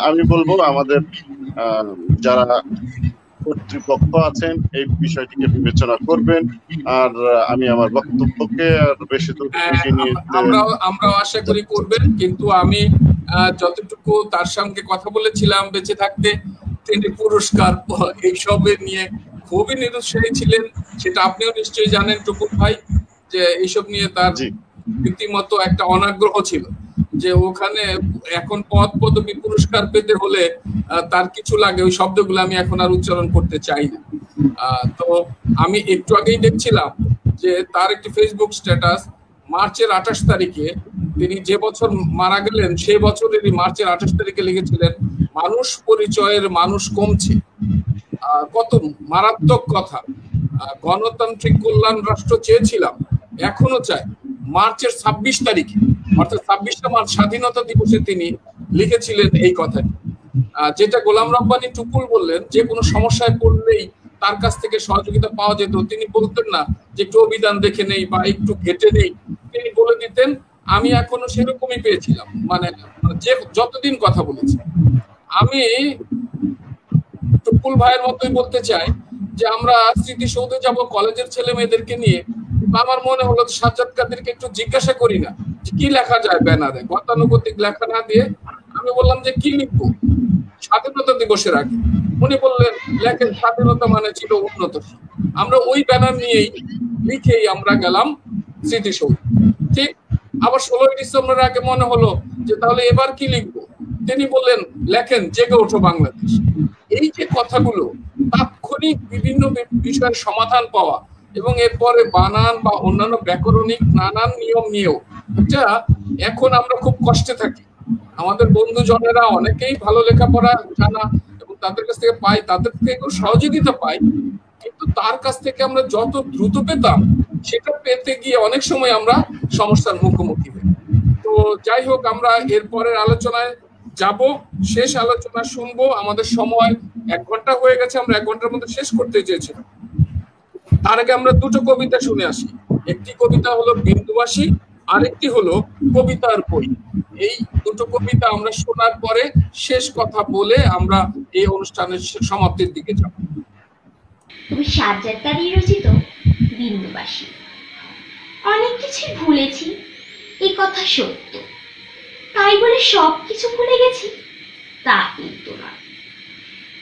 আমি বলবো আমাদের যারা কর্তৃপক্ষ আছেন এই বিষয়টিকে বিবেচনা করবেন। আর আমি আমার বক্তব্যকে আর বেশি দূর নিয়ে আমরাও আশা করি করবেন, কিন্তু আমি যতটুকু তার সঙ্গে কথা বলেছিলাম বেঁচে থাকতে, তিনি পুরস্কার এইসবের নিয়ে খুবই নিরুৎসাহী ছিলেন, সেটা আপনিও নিশ্চয়ই জানেন টুকুর ভাই, যে এইসব নিয়ে তার রীতিমতো একটা অনাগ্রহ ছিল, যে ওখানে এখন পদ পদবি পুরস্কার পেতে হলে তার কিছু লাগে, ওই শব্দগুলো আমি এখন আর উচ্চারণ করতে চাই না। তো আমি একটু আগেই দেখছিলাম যে তার একটি ফেসবুক স্ট্যাটাস, মার্চের 28 তারিখে তিনি যে বছর মারা গেলেন সেই বছরেরই মার্চের 28 তারিখে লিখেছিলেন, মানুষ পরিচয়ের মানুষ কমছে। কত মারাত্মক কথা। গণতান্ত্রিক কল্যাণ রাষ্ট্র চেয়েছিলাম, এখনো চাই। মার্চের 26 তারিখে, অর্থাৎ 26শে মার্চ স্বাধীনতা দিবসে তিনি লিখেছিলেন এই কথাটি, যেটা গোলাম রব্বানী টুপুল বললেন যে কোনো সমস্যায় পড়লেই তার কাছ থেকে সহযোগিতা পাওয়া যেত। তিনি বলতেন না যে একটু অভিধান দেখে নেই বা একটু ঘেটে নেই, তিনি বলে দিতেন। আমি এখনো সেরকমই পেয়েছিলাম, মানে যে যতদিন কথা বলেছি। আমি টুপুল ভাইয়ের মতোই বলতে চাই যে আমরা স্মৃতিসৌধে যাব কলেজের ছেলে মেয়েদেরকে নিয়ে, আমার মনে হলো সাজ্জাদ কাদেরকে একটু জিজ্ঞাসা করি না যে কি লেখা যায় ব্যানারে, গতানুগতিক লেখা না দিয়ে আমি বললাম যে কি লিখবো স্বাধীনতা দিবসের আগে। উনি বললেন লেখেন স্বাধীনতা মানে ছিল উন্নত। আমরা ওই ব্যানার নিয়েই লিখেই আমরা গেলাম স্মৃতিসৌধ। ঠিক আবার 16ই ডিসেম্বরের আগে মনে হলো যে তাহলে এবার কি লিখবো, তিনি বললেন লেখেন জেগে ওঠো বাংলাদেশ। এই যে কথাগুলো, তাৎক্ষণিক বিভিন্ন বিষয়ের সমাধান পাওয়া এবং এরপরে বানান বা অন্যান্য ব্যাকরণিক নানান নিয়ম নিয়েও, এটা এখন আমরা খুব কষ্টে থাকি। আমাদের বন্ধুজনেরা অনেকেই ভালো লেখাপড়া জানা এবং তাদের কাছ থেকে পাই, তাদের থেকে সহযোগিতা পাই, কিন্তু তার কাছ থেকে আমরা যত দ্রুত পেতাম সেটা পেতে গিয়ে অনেক সময় আমরা সমস্যার মুখোমুখি হই। তো যাই হোক, আমরা এরপরের আলোচনায় যাব, শেষ আলোচনা শুনবো। আমাদের সময় 1 ঘন্টা হয়ে গেছে, আমরা 1 ঘন্টার মধ্যে শেষ করতে চেয়েছিলাম। তার আগে আমরা দুটো কবিতা শুনে আসি। একটি কবিতা হলো বিন্দুবাসী, আরেকটি হলো কবিতার বই। এই দুটো কবিতা আমরা শোনার পরে শেষ কথা বলে আমরা এই অনুষ্ঠানের সমাপ্তির দিকে যাব। কবি সাজ্জাদ কাদী রচিত বিন্দুবাসী। অনেক কিছু ভুলেছি, এই কথা সত্য, তাই বলে সবকিছু ভুলে গেছি তা কিন্তু না।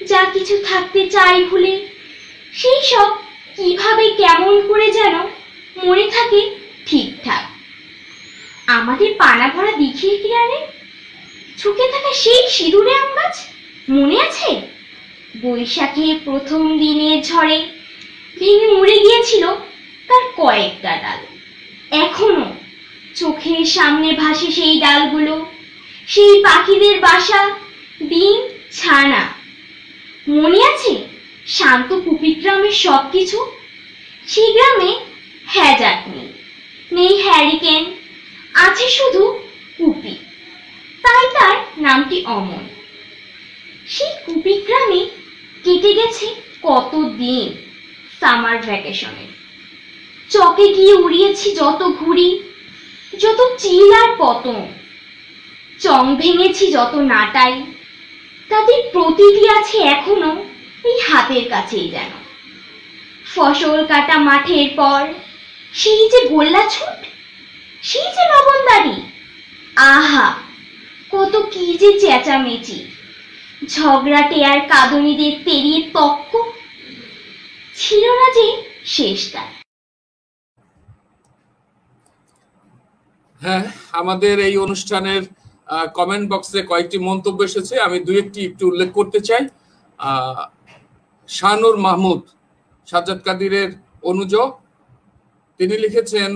যা কিছু থাকতে চাই ভুলে, সেই সব কিভাবে কেমন করে যেন মনে থাকে ঠিকঠাক। আমাদের পানা ভরা দিঘির কিনারে ঝুঁকে থাকা সেই সিঁদুরে আম গাছ মনে আছে? বৈশাখে প্রথম দিনের ঝড়ে ভেঙে উড়ে গিয়েছিল তার কয়েকটা ডাল। এখনো চোখের সামনে ভাসে সেই ডালগুলো, সেই পাখিদের বাসা, ডিম, ছানা। মনে আছে শান্ত কুপিগ্রামের সবকিছু? সেই গ্রামে হ্যাজাক নেই, নেই হ্যারিকেন, আছে শুধু কুপি, তাই তার নামটি অমন। সেই কুপিগ্রামে কেটে গেছে কত দিন সামার ভ্যাকেশনে। চকে গিয়ে উড়িয়েছি যত ঘুড়ি, যত চিল আর পতং, চং ভেঙেছি যত নাটাই, তাদের প্রতিটি আছে এখনো এই হাতের কাছেই যেন। ফসল কাটা মাঠের পর সেই যে গোল্লা ছুট, সেই যে লবণদারি, আহা কত কি যে চেঁচামেচি, ঝগড়াটে আর কাঁদুনিদের তেড়িয়ে তক্ক, ছিল না যে শেষটা। হ্যাঁ, আমাদের এই অনুষ্ঠানের কমেন্ট বক্সে কয়েকটি মন্তব্য এসেছে, আমি দুই একটি একটু উল্লেখ করতে চাই। শাহনুর মাহমুদ, সাজ্জাদ কাদিরের অনুজ, তিনি লিখেছেন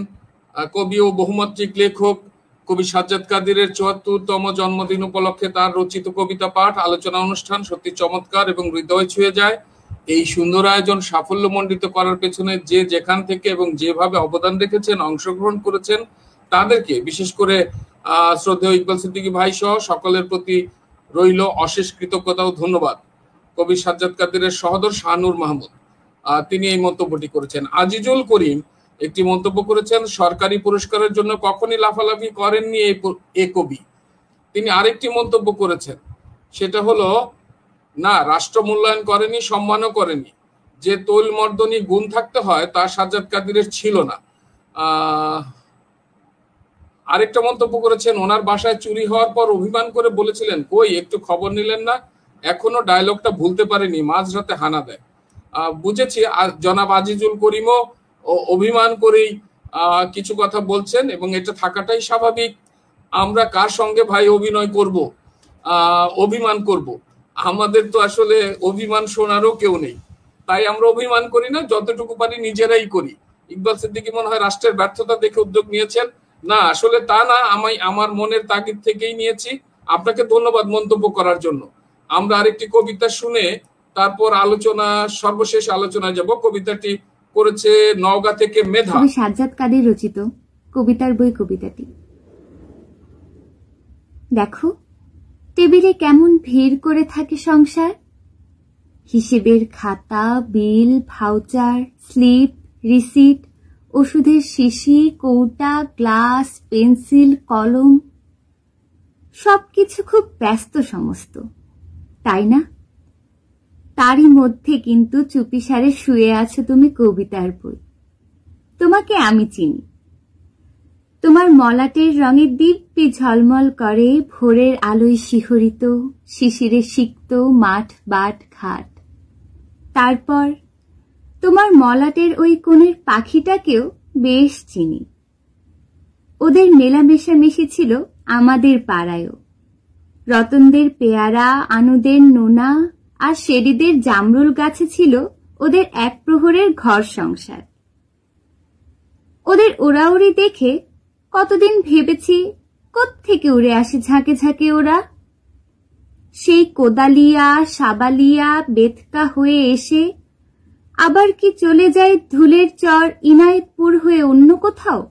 কবি ও বহুমাত্রিক লেখক কবি সাজ্জাদ কাদিরের ৭৪তম জন্মদিন উপলক্ষে তার রচিত কবিতা পাঠ আলোচনা অনুষ্ঠান সত্যি চমৎকার এবং হৃদয় ছুঁয়ে যায়। এই সুন্দর আয়োজন সাফল্যমণ্ডিত করার পেছনে যে যেখান থেকে এবং যেভাবে অবদান রেখেছেন, অংশগ্রহণ করেছেন, তাদেরকে বিশেষ করে শ্রদ্ধেয় ইকবাল সিদ্দিকী ভাই সহ সকলের প্রতি রইল অশেষ কৃতজ্ঞতা ও ধন্যবাদ। কবি সাজ্জাদ কাদিরের সহোদর শাহনুর মাহমুদ, তিনি এই মন্তব্যটি করেছেন। আজিজুল করিম একটি মন্তব্য করেছেন, সরকারি পুরস্কারের জন্য কখনই লাফালাফি করেননি এ কবি। তিনি আরেকটি মন্তব্য করেছেন, সেটা হলো না, রাষ্ট্র মূল্যায়ন করেনি, সম্মানও করেনি। যে তৈল মর্দনী গুণ থাকতে হয় তা সাজ্জাদ কাদিরের ছিল না। আরেকটা মন্তব্য করেছেন, ওনার বাসায় চুরি হওয়ার পর অভিমান করে বলেছিলেন, কই একটু খবর নিলেন না? এখনো ডায়লগটা ভুলতে পারেনি, মাঝরাতে হানা দেয়। বুঝেছি জনাব আজিজুল করিমও অভিমান করেই কিছু কথা বলছেন এবং এটা থাকাটাই স্বাভাবিক। আমরা কার সঙ্গে ভাই অভিনয় করব, অভিমান করব? আমাদের তো আসলে অভিমান শোনারও কেউ নেই, তাই আমরা অভিমান করি না, যতটুকু পারি নিজেরাই করি। ইকবাল সিদ্দিকী মনে হয় রাষ্ট্রের ব্যর্থতা দেখে উদ্যোগ নিয়েছেন, না আসলে তা না, আমি আমার মনের তাগিদ থেকেই নিয়েছি। আপনাকে ধন্যবাদ মন্তব্য করার জন্য। আমরা আরেকটি কবিতা শুনে তারপর আলোচনা, সর্বশেষ আলোচনায় যাব। কবিতাটি করেছে নওগাঁ থেকে মেধা। কবি সাজ্জাদ কাদের রচিত কবিতার বই কবিতাটি। দেখো টেবিলে কেমন ভিড় করে থাকে সংসার, হিসেবের খাতা, বিল, ভাউচার, স্লিপ, রিসিট, ওষুধের শিশি, কৌটা, গ্লাস, পেন্সিল, কলম, সবকিছু খুব ব্যস্ত সমস্ত, তাই না? তারই মধ্যে কিন্তু চুপিসারে শুয়ে আছো তুমি কবিতার বই। তোমাকে আমি চিনি, তোমার মলাটের রঙে দিব্যি ঝলমল করে ভোরের আলোয় শিহরিত, শিশিরে সিক্ত মাঠ বাট ঘাট। তারপর তোমার মলাটের ওই কোণের পাখিটাকেও বেশ চিনি, ওদের মেলামেশা মিশেছিল আমাদের পাড়ায়ও। রতনদের পেয়ারা, আনুদের নোনা আর শেরিদের জামরুল গাছে ছিল ওদের এক প্রহরের ঘর সংসার। ওদের ওড়াউড়ি দেখে কতদিন ভেবেছি কোত্থেকে উড়ে আসে ঝাঁকে ঝাঁকে ওরা। সেই কোদালিয়া, সাবালিয়া, বেতকা হয়ে এসে আবার কি চলে যায় ধুলের চর, ইনায়েতপুর হয়ে অন্য কোথাও।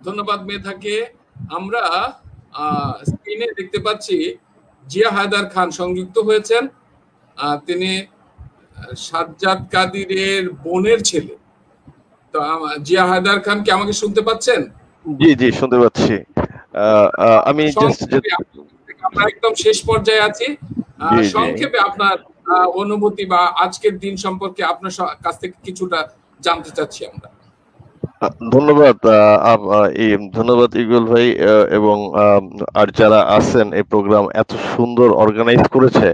ধন্যবাদ মেধাকে। আমরা স্ক্রিনে দেখতে পাচ্ছি জিয়া হায়দার খান সংযুক্ত হয়েছেন। তিনি সাজ্জাদ কাদিরের বোনের ছেলে। তো জিয়া হায়দার খান কি আমাকে শুনতে পাচ্ছেন? জি জি শুনতে পাচ্ছি। আমি আমরা একদম শেষ পর্যায়ে আছি। সংক্ষেপে আপনার অনুভূতি বা আজকের দিন সম্পর্কে আপনার কাছ থেকে কিছুটা জানতে চাচ্ছি আমরা। ধন্যবাদ ধন্যবাদ ইকবাল ভাই এবং আর যারা আছেন এই প্রোগ্রাম এত সুন্দর অর্গানাইজ করেছে।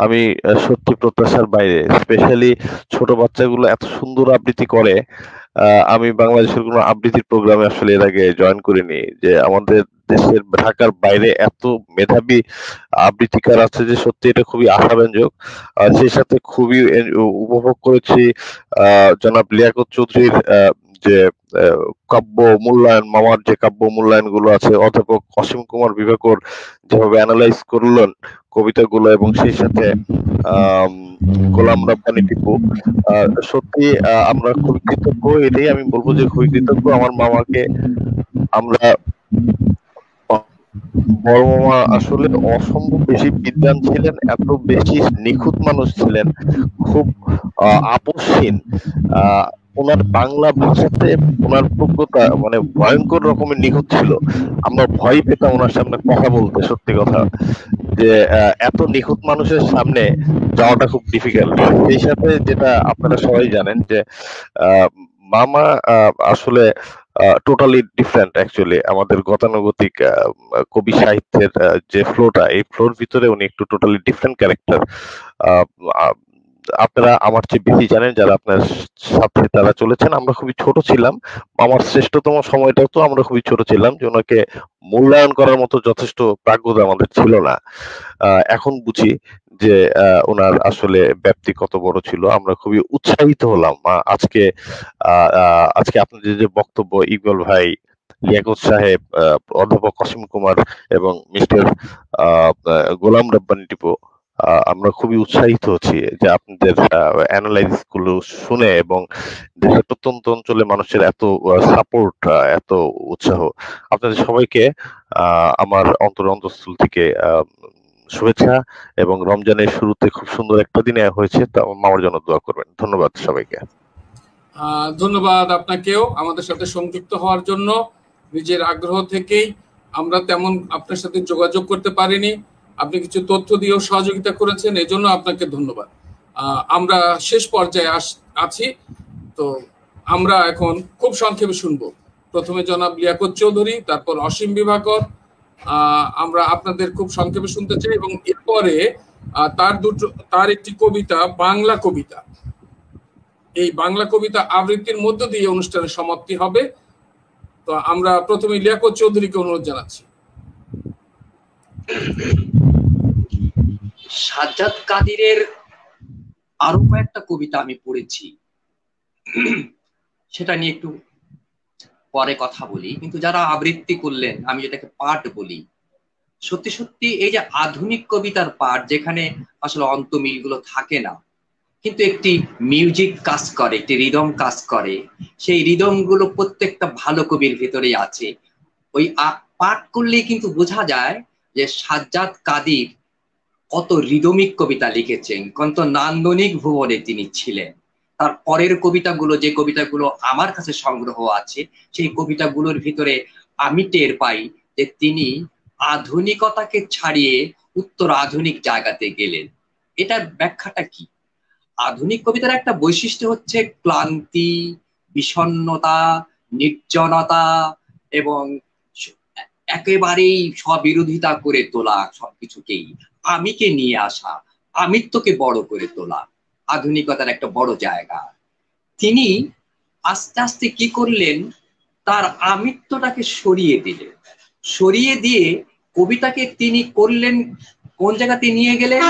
আমি সত্যি প্রত্যাশার বাইরে, স্পেশালি ছোট বাচ্চাগুলো এত সুন্দর আবৃত্তি করে। আমি বাংলাদেশের কোনো আবৃত্তির প্রোগ্রামে আসলে এর আগে জয়েন করিনি, যে আমাদের দেশের ঢাকার বাইরে এত মেধাবী আবৃত্তিকার আছে যে সত্যি এটা খুবই আশাব্যঞ্জক। সেই সাথে খুবই উপভোগ করেছি জনাব লিয়াকত চৌধুরীর যে কাব্য মূল্যায়ন, মামার যে কাব্য মূল্যায়ন গুলো আছে, অধ্যাপক অসীম কুমার বিভাকর যেভাবে অ্যানালাইজ করলেন কবিতাগুলো, এবং সেই সাথে গোলাম রব্বানী টিপু, সত্যি আমরা খুবই কৃতজ্ঞ। এটাই আমি বলবো যে খুবই কৃতজ্ঞ আমার মামাকে। আমরা বড় মামা আসলে অসম্ভব বেশি বিদ্বান ছিলেন, এত বেশি নিখুঁত মানুষ ছিলেন, খুব আপসহীন। ওনার বাংলা ভাষাতে ওনার যোগ্যতা মানে ভয়ঙ্কর রকমের নিখুঁত ছিল। আমরা ভয় পেতাম ওনার সামনে কথা বলতে। সত্যি কথা যে এত নিখুঁত মানুষের সামনে যাওয়াটা খুব ডিফিকাল্ট। সেই সাথে যেটা আপনারা সবাই জানেন যে মামা আসলে টোটালি ডিফারেন্ট অ্যাকচুয়ালি। আমাদের গতানুগতিক কবি সাহিত্যের যে ফ্লোটা, এই ফ্লোর ভিতরে উনি একটু টোটালি ডিফারেন্ট ক্যারেক্টার। আপনারা আমার চেয়ে বেশি জানেন যারা আপনার সাথে তারা চলেছেন। আমরা খুবই ছোট ছিলাম, আমার শ্রেষ্ঠতম সময়টাও তো আমরা খুবই ছোট ছিলাম, যে ওনাকে মূল্যায়ন করার মতো যথেষ্ট প্রাজ্ঞতা আমাদের ছিল না। এখন বুঝি যে ওনার আসলে ব্যাপ্তি কত বড় ছিল। আমরা খুবই উৎসাহিত হলাম আজকে আপনাদের যে বক্তব্য, ইকবাল ভাই, লিয়াকত সাহেব, অধ্যাপক অসীম কুমার এবং মিস্টার গোলাম রব্বানী টিপু, আমরা খুবই উৎসাহিত হচ্ছি যে আপনাদের অ্যানালাইসিস গুলো শুনে, এবং দেশের প্রত্যন্ত অঞ্চলে মানুষের এত সাপোর্ট, এত উৎসাহ। আপনাদের সবাইকে আমার অন্তঃস্থল থেকে শুভেচ্ছা, এবং রমজানের শুরুতে খুব সুন্দর একটা দিনে হয়েছে, তা মামার জন্য দোয়া করবেন। ধন্যবাদ সবাইকে। ধন্যবাদ আপনাকেও আমাদের সাথে সংযুক্ত হওয়ার জন্য। নিজের আগ্রহ থেকেই আমরা তেমন আপনার সাথে যোগাযোগ করতে পারিনি, আপনি কিছু তথ্য দিয়েও সহযোগিতা করেছেন, এই জন্য আপনাকে ধন্যবাদ। আমরা শেষ পর্যায়ে আছি, তো আমরা এখন খুব সংক্ষেপে শুনবো। প্রথমে জনাব লিয়াকত চৌধুরী, তারপর অসীম বিভাকর। আমরা আপনাদের খুব সংক্ষেপে শুনতে চাই, এবং এরপরে তার একটি কবিতা, বাংলা কবিতা, এই বাংলা কবিতা আবৃত্তির মধ্য দিয়ে অনুষ্ঠানের সমাপ্তি হবে। তো আমরা প্রথমে লিয়াকত চৌধুরীকে অনুরোধ জানাচ্ছি। সাজ্জাদ কাদিরের আরো কয়েকটা কবিতা আমি পড়েছি, সেটা নিয়ে একটু পরে কথা বলি, কিন্তু যারা আবৃত্তি করলেন, আমি যেটাকে পাঠ বলি, সত্যি সত্যি এই যে আধুনিক কবিতার পাঠ, যেখানে আসলে অন্তমিল গুলো থাকে না, কিন্তু একটি মিউজিক কাজ করে, একটি রিদম কাজ করে, সেই রিদম গুলো প্রত্যেকটা ভালো কবির ভিতরেই আছে। ওই পাঠ করলেই কিন্তু বোঝা যায় যে সাজ্জাদ কাদির কত রিদমিক কবিতা লিখেছেন, কত নান্দনিক ভুবনে তিনি ছিলেন। তার পরের কবিতাগুলো, যে কবিতাগুলো আমার কাছে সংগ্রহ আছে, সেই কবিতাগুলোর ভিতরে আমি টের পাই যে তিনি আধুনিকতাকে ছাড়িয়ে উত্তর আধুনিক জায়গাতে গেলেন। এটার ব্যাখ্যাটা কি? আধুনিক কবিতার একটা বৈশিষ্ট্য হচ্ছে ক্লান্তি, বিষণ্ণতা, নির্জনতা এবং একেবারেই স্ববিরোধিতা করে তোলা, সবকিছুকেই আমিকে নিয়ে আসা, আমিত্বকে বড় করে তোলা আধুনিকতার একটা বড় জায়গা। তিনি আস্তে আস্তে কি করলেন, তার আমিত্বটাকে সরিয়ে দিলেন। সরিয়ে দিয়ে কবিতাকে তিনি করলেন কোন জায়গাতে নিয়ে গেলেন?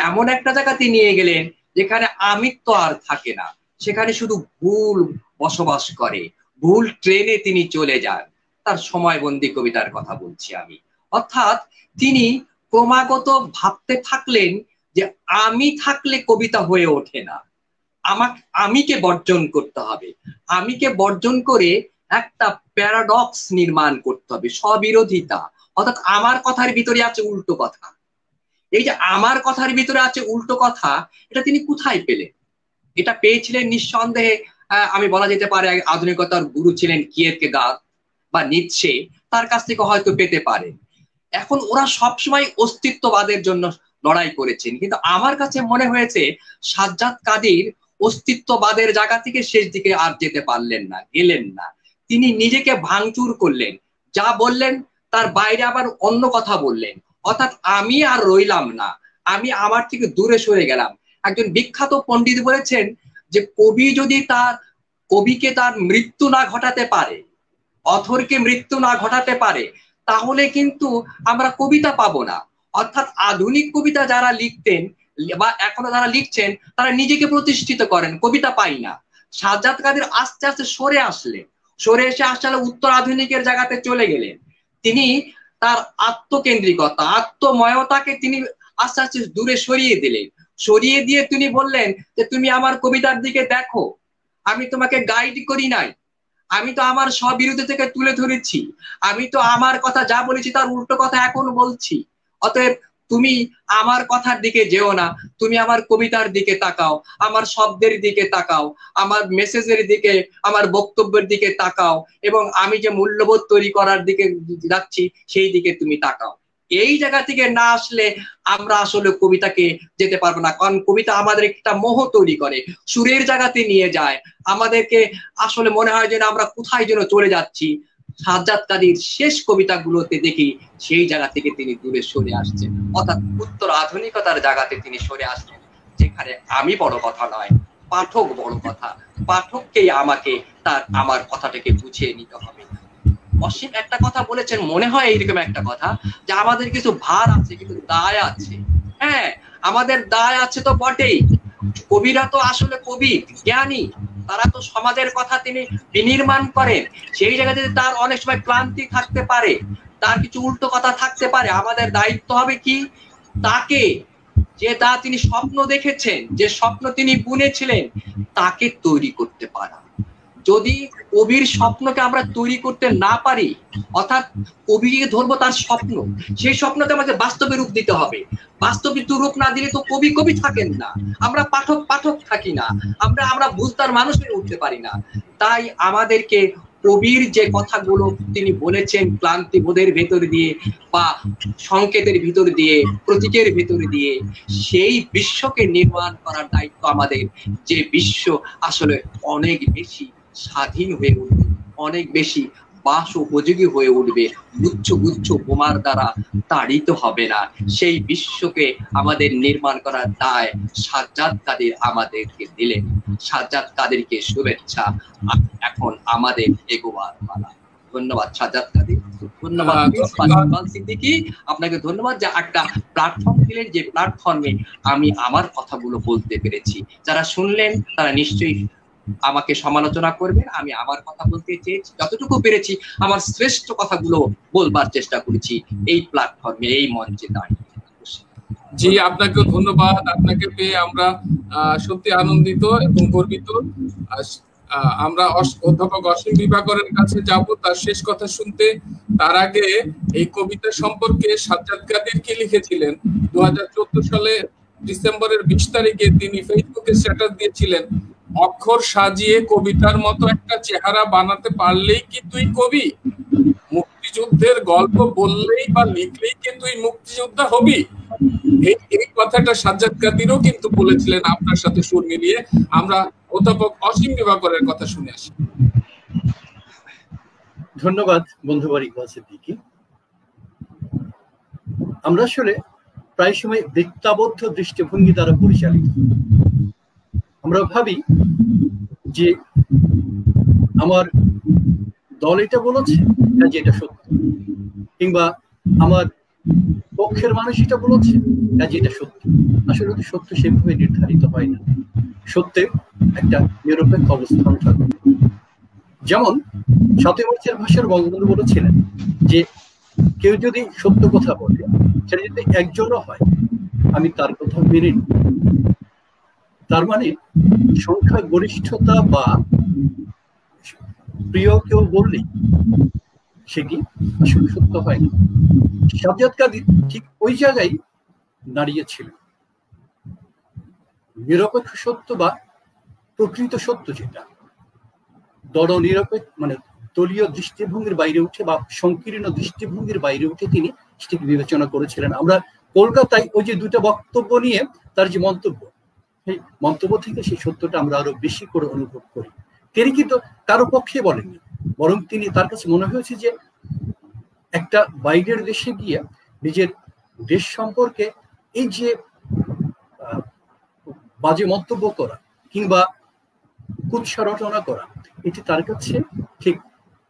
এমন একটা জায়গাতে নিয়ে গেলেন যেখানে আমিত্ব আর থাকে না, সেখানে শুধু ভুল বসবাস করে, ভুল ট্রেনে তিনি চলে যান। তার সময়বন্দি কবিতার কথা বলছি আমি। অর্থাৎ তিনি ক্রমাগত ভাবতে থাকলেন যে আমি থাকলে কবিতা হয়ে ওঠে না, আমিকে বর্জন করতে হবে। আমিকে বর্জন করে একটা প্যারাডক্স নির্মাণ করতে হবে, স্ববিরোধিতা। অর্থাৎ আমার কথার ভিতরে আছে উল্টো কথা। এই যে আমার কথার ভিতরে আছে উল্টো কথা, এটা তিনি কোথায় পেলেন? এটা পেয়েছিলেন নিঃসন্দেহে, আমি বলা যেতে পারে আধুনিকতার গুরু ছিলেন কিয়েরকেগার বা নিৎসে, তার কাছ থেকে হয়তো পেতে পারেন। এখন ওরা সবসময় অস্তিত্ববাদের জন্য লড়াই করেছেন, কিন্তু আমার কাছে মনে হয়েছে সাজ্জাদ কাদির অস্তিত্ববাদের জায়গা থেকে শেষ দিকে আর যেতে পারলেন না, গেলেন না। তিনি নিজেকে ভাঙচুর করলেন, যা বললেন তার বাইরে আবার অন্য কথা বললেন। অর্থাৎ আমি আর রইলাম না, আমি আমার থেকে দূরে সরে গেলাম। একজন বিখ্যাত পণ্ডিত বলেছেন যে কবিকে তার মৃত্যু না ঘটাতে পারে, অথরকে মৃত্যু না ঘটাতে পারে, তাহলে কিন্তু আমরা কবিতা পাবো না। অর্থাৎ আধুনিক কবিতা যারা লিখতেন বা এখনো যারা লিখছেন, তারা নিজেকে প্রতিষ্ঠিত করেন, কবিতা পাই না। সাজ্জাদ কাদির আস্তে আস্তে সরে আসলেন, সরে এসে আসলে উত্তর আধুনিকের জায়গাতে চলে গেলেন। তিনি তার আত্মকেন্দ্রিকতা, আত্মময়তাকে তিনি আস্তে আস্তে দূরে সরিয়ে দিলেন। সরিয়ে দিয়ে তিনি বললেন যে তুমি আমার কবিতার দিকে দেখো, আমি তোমাকে গাইড করি নাই, আমি তো আমার স্ববিরোধী থেকে তুলে ধরেছি, আমি তো আমার কথা যা বলেছি তার উল্টো কথা এখন বলছি। অতএব তুমি আমার কথার দিকে যেও না, তুমি আমার কবিতার দিকে তাকাও, আমার শব্দের দিকে তাকাও, আমার মেসেজের দিকে, আমার বক্তব্যের দিকে তাকাও, এবং আমি যে মূল্যবোধ তৈরি করার দিকে যাচ্ছি সেই দিকে তুমি তাকাও। এই জায়গা থেকে না আসলে আমরা আসলে কবিতাকে যেতে পারবো না। কারণ কবিতা আমাদের একটা মোহ তৈরি করে, সুরের জায়গাতে নিয়ে যায়, আমাদেরকে আসলে মনে হয় যে আমরা কোথায় যেন চলে যাচ্ছি। সাজ্জাদ কাদির শেষ কবিতাগুলোতে দেখি সেই জায়গা থেকে তিনি দূরে সরে আসছেন, অর্থাৎ উত্তর আধুনিকতার জায়গাতে তিনি সরে আসছেন, যেখানে আমি বড় কথা নয়, পাঠক বড় কথা। পাঠককেই আমার কথাটাকে বুঝিয়ে নিতে হবে। অসীম একটা কথা বলেছেন, মনে হয় এইরকম একটা কথা, যে আমাদের কিছু ভার আছে, কিন্তু দায় আছে। হ্যাঁ, আমাদের দায় আছে তো বটেই। কবিরা তো আসলে কবি, জ্ঞানী, তারা তো সমাজের কথা তিনি বিনির্মাণ করেন। সেই জায়গাতে তার অনেক সময় ক্লান্তি থাকতে পারে, তার কিছু উল্টো কথা থাকতে পারে। আমাদের দায়িত্ব হবে কি, তাকে তিনি স্বপ্ন দেখেছেন, যে স্বপ্ন তিনি বুনেছিলেন, তাকে তৈরি করতে পারা। যদি কবির স্বপ্নকে আমরা তৈরি করতে না পারি, অর্থাৎ কবিকে ধরবো তার স্বপ্ন, সেই স্বপ্নকে আমাকে বাস্তবে রূপ দিতে হবে। বাস্তবিক রূপ না দিলে তো কবি থাকেন না, আমরা পাঠক থাকি না, আমরা বুঝতার মানুষ হয়ে উঠতে পারি না। তাই আমাদেরকে কবির যে কথাগুলো তিনি বলেছেন ক্লান্তি বোধের ভেতর দিয়ে বা সংকেতের ভিতর দিয়ে, প্রতীকের ভিতর দিয়ে, সেই বিশ্বকে নির্মাণ করার দায়িত্ব আমাদের। যে বিশ্ব আসলে অনেক বেশি স্বাধীন হয়ে উঠবে, অনেক বেশি বাস উপযোগী হয়ে উঠবে, গুচ্ছ গুচ্ছ বোমার দ্বারা তাড়িত হবে না, সেই বিশ্বকে আমাদের নির্মাণ করার দায় সাজ্জাদ কাদির আমাদেরকে দিলেন। সাজ্জাদ কাদিরকে শুভেচ্ছা। এখন আমাদের এগোবার পালা। ধন্যবাদ সাজ্জাদ কাদির, ধন্যবাদ সিদ্দিকী, আপনাকে ধন্যবাদ যে একটা প্ল্যাটফর্ম দিলেন, যে প্ল্যাটফর্মে আমি আমার কথাগুলো বলতে পেরেছি। যারা শুনলেন তারা নিশ্চয়ই আমাকে সমালোচনা করবেন। আমি আমার কথা বলতে চেয়েছি, যতটুকু পেরেছি আমার শ্রেষ্ঠ কথাগুলো বলবার চেষ্টা করেছি এই প্ল্যাটফর্মে, এই মঞ্চে দাঁড়িয়ে। জি, আপনাকেও ধন্যবাদ। আপনাকে পেয়ে আমরা সত্যি আনন্দিত এবং গর্বিত। আমরা অধ্যাপক অসীম বিভাকরের কাছে যাব তার শেষ কথা শুনতে। তার আগে এই কবিতা সম্পর্কে সাজ্জাদ কাদির কি লিখেছিলেন 2014 সালে ডিসেম্বরের 20 তারিখে তিনি ফেসবুকে স্ট্যাটাস দিয়েছিলেন, অক্ষর সাজিয়ে কবিতার মতো একটা চেহারা বানাতে পারলেই কি তুই কবি? মুক্তিযুদ্ধের গল্প বললেই বা লিখলেই কি তুই মুক্তিযোদ্ধা হবি? এই কথাটা সাজ্জাদ কাদিরও কিন্তু বলেছিলেন আপনার সাথে সুর মিলিয়ে। আমরা অধ্যাপক অসীম বিভাকরের কথা শুনে আসি। ধন্যবাদ বন্ধুবার ইকবাল সিদ্দিকী। আমরা আসলে প্রায় সময় বৃত্তাবদ্ধ দৃষ্টিভঙ্গি দ্বারা পরিচালিত। আমরা ভাবি যে আমার দল এটা বলেছে কাজে এটা সত্য, কিংবা আমার পক্ষের মানুষ এটা বলেছে কাজে এটা সত্য। আসলে সত্য সেভাবে নির্ধারিত হয় না। সত্যে একটা নিরপেক্ষ অবস্থান থাকে। যেমন 7 মার্চের ভাষার বঙ্গবন্ধু বলেছিলেন যে কেউ যদি সত্য কথা বলে, সেটা যদি একজনও হয়, আমি তার কথা মেনে নিই। তার মানে সংখ্যা গরিষ্ঠতা বা প্রিয় কেউ বললেই সেটি আসলে সত্য হয় না। সাজ্জাদ কাদির ঠিক ওই জায়গায় দাঁড়িয়েছিলেন। নিরপেক্ষ সত্য বা প্রকৃত সত্য, যেটা দল নিরপেক্ষ মানে দলীয় দৃষ্টিভঙ্গির বাইরে উঠে বা সংকীর্ণ দৃষ্টিভঙ্গির বাইরে উঠে তিনি সেটিকে বিবেচনা করেছিলেন। আমরা কলকাতায় ওই যে 2টা বক্তব্য নিয়ে তার যে মন্তব্য, সেই মন্তব্য থেকে সেই সত্যটা আমরা আরো বেশি করে অনুভব করি। তিনি কিন্তু কারো পক্ষে বলেননি, বরং তিনি তার কাছে মনে হয়েছে যে একটা বাইরের দেশে গিয়ে নিজের দেশ সম্পর্কে এই যে বাজে মন্তব্য করা কিংবা কুৎসা রচনা করা, এটি তার কাছে ঠিক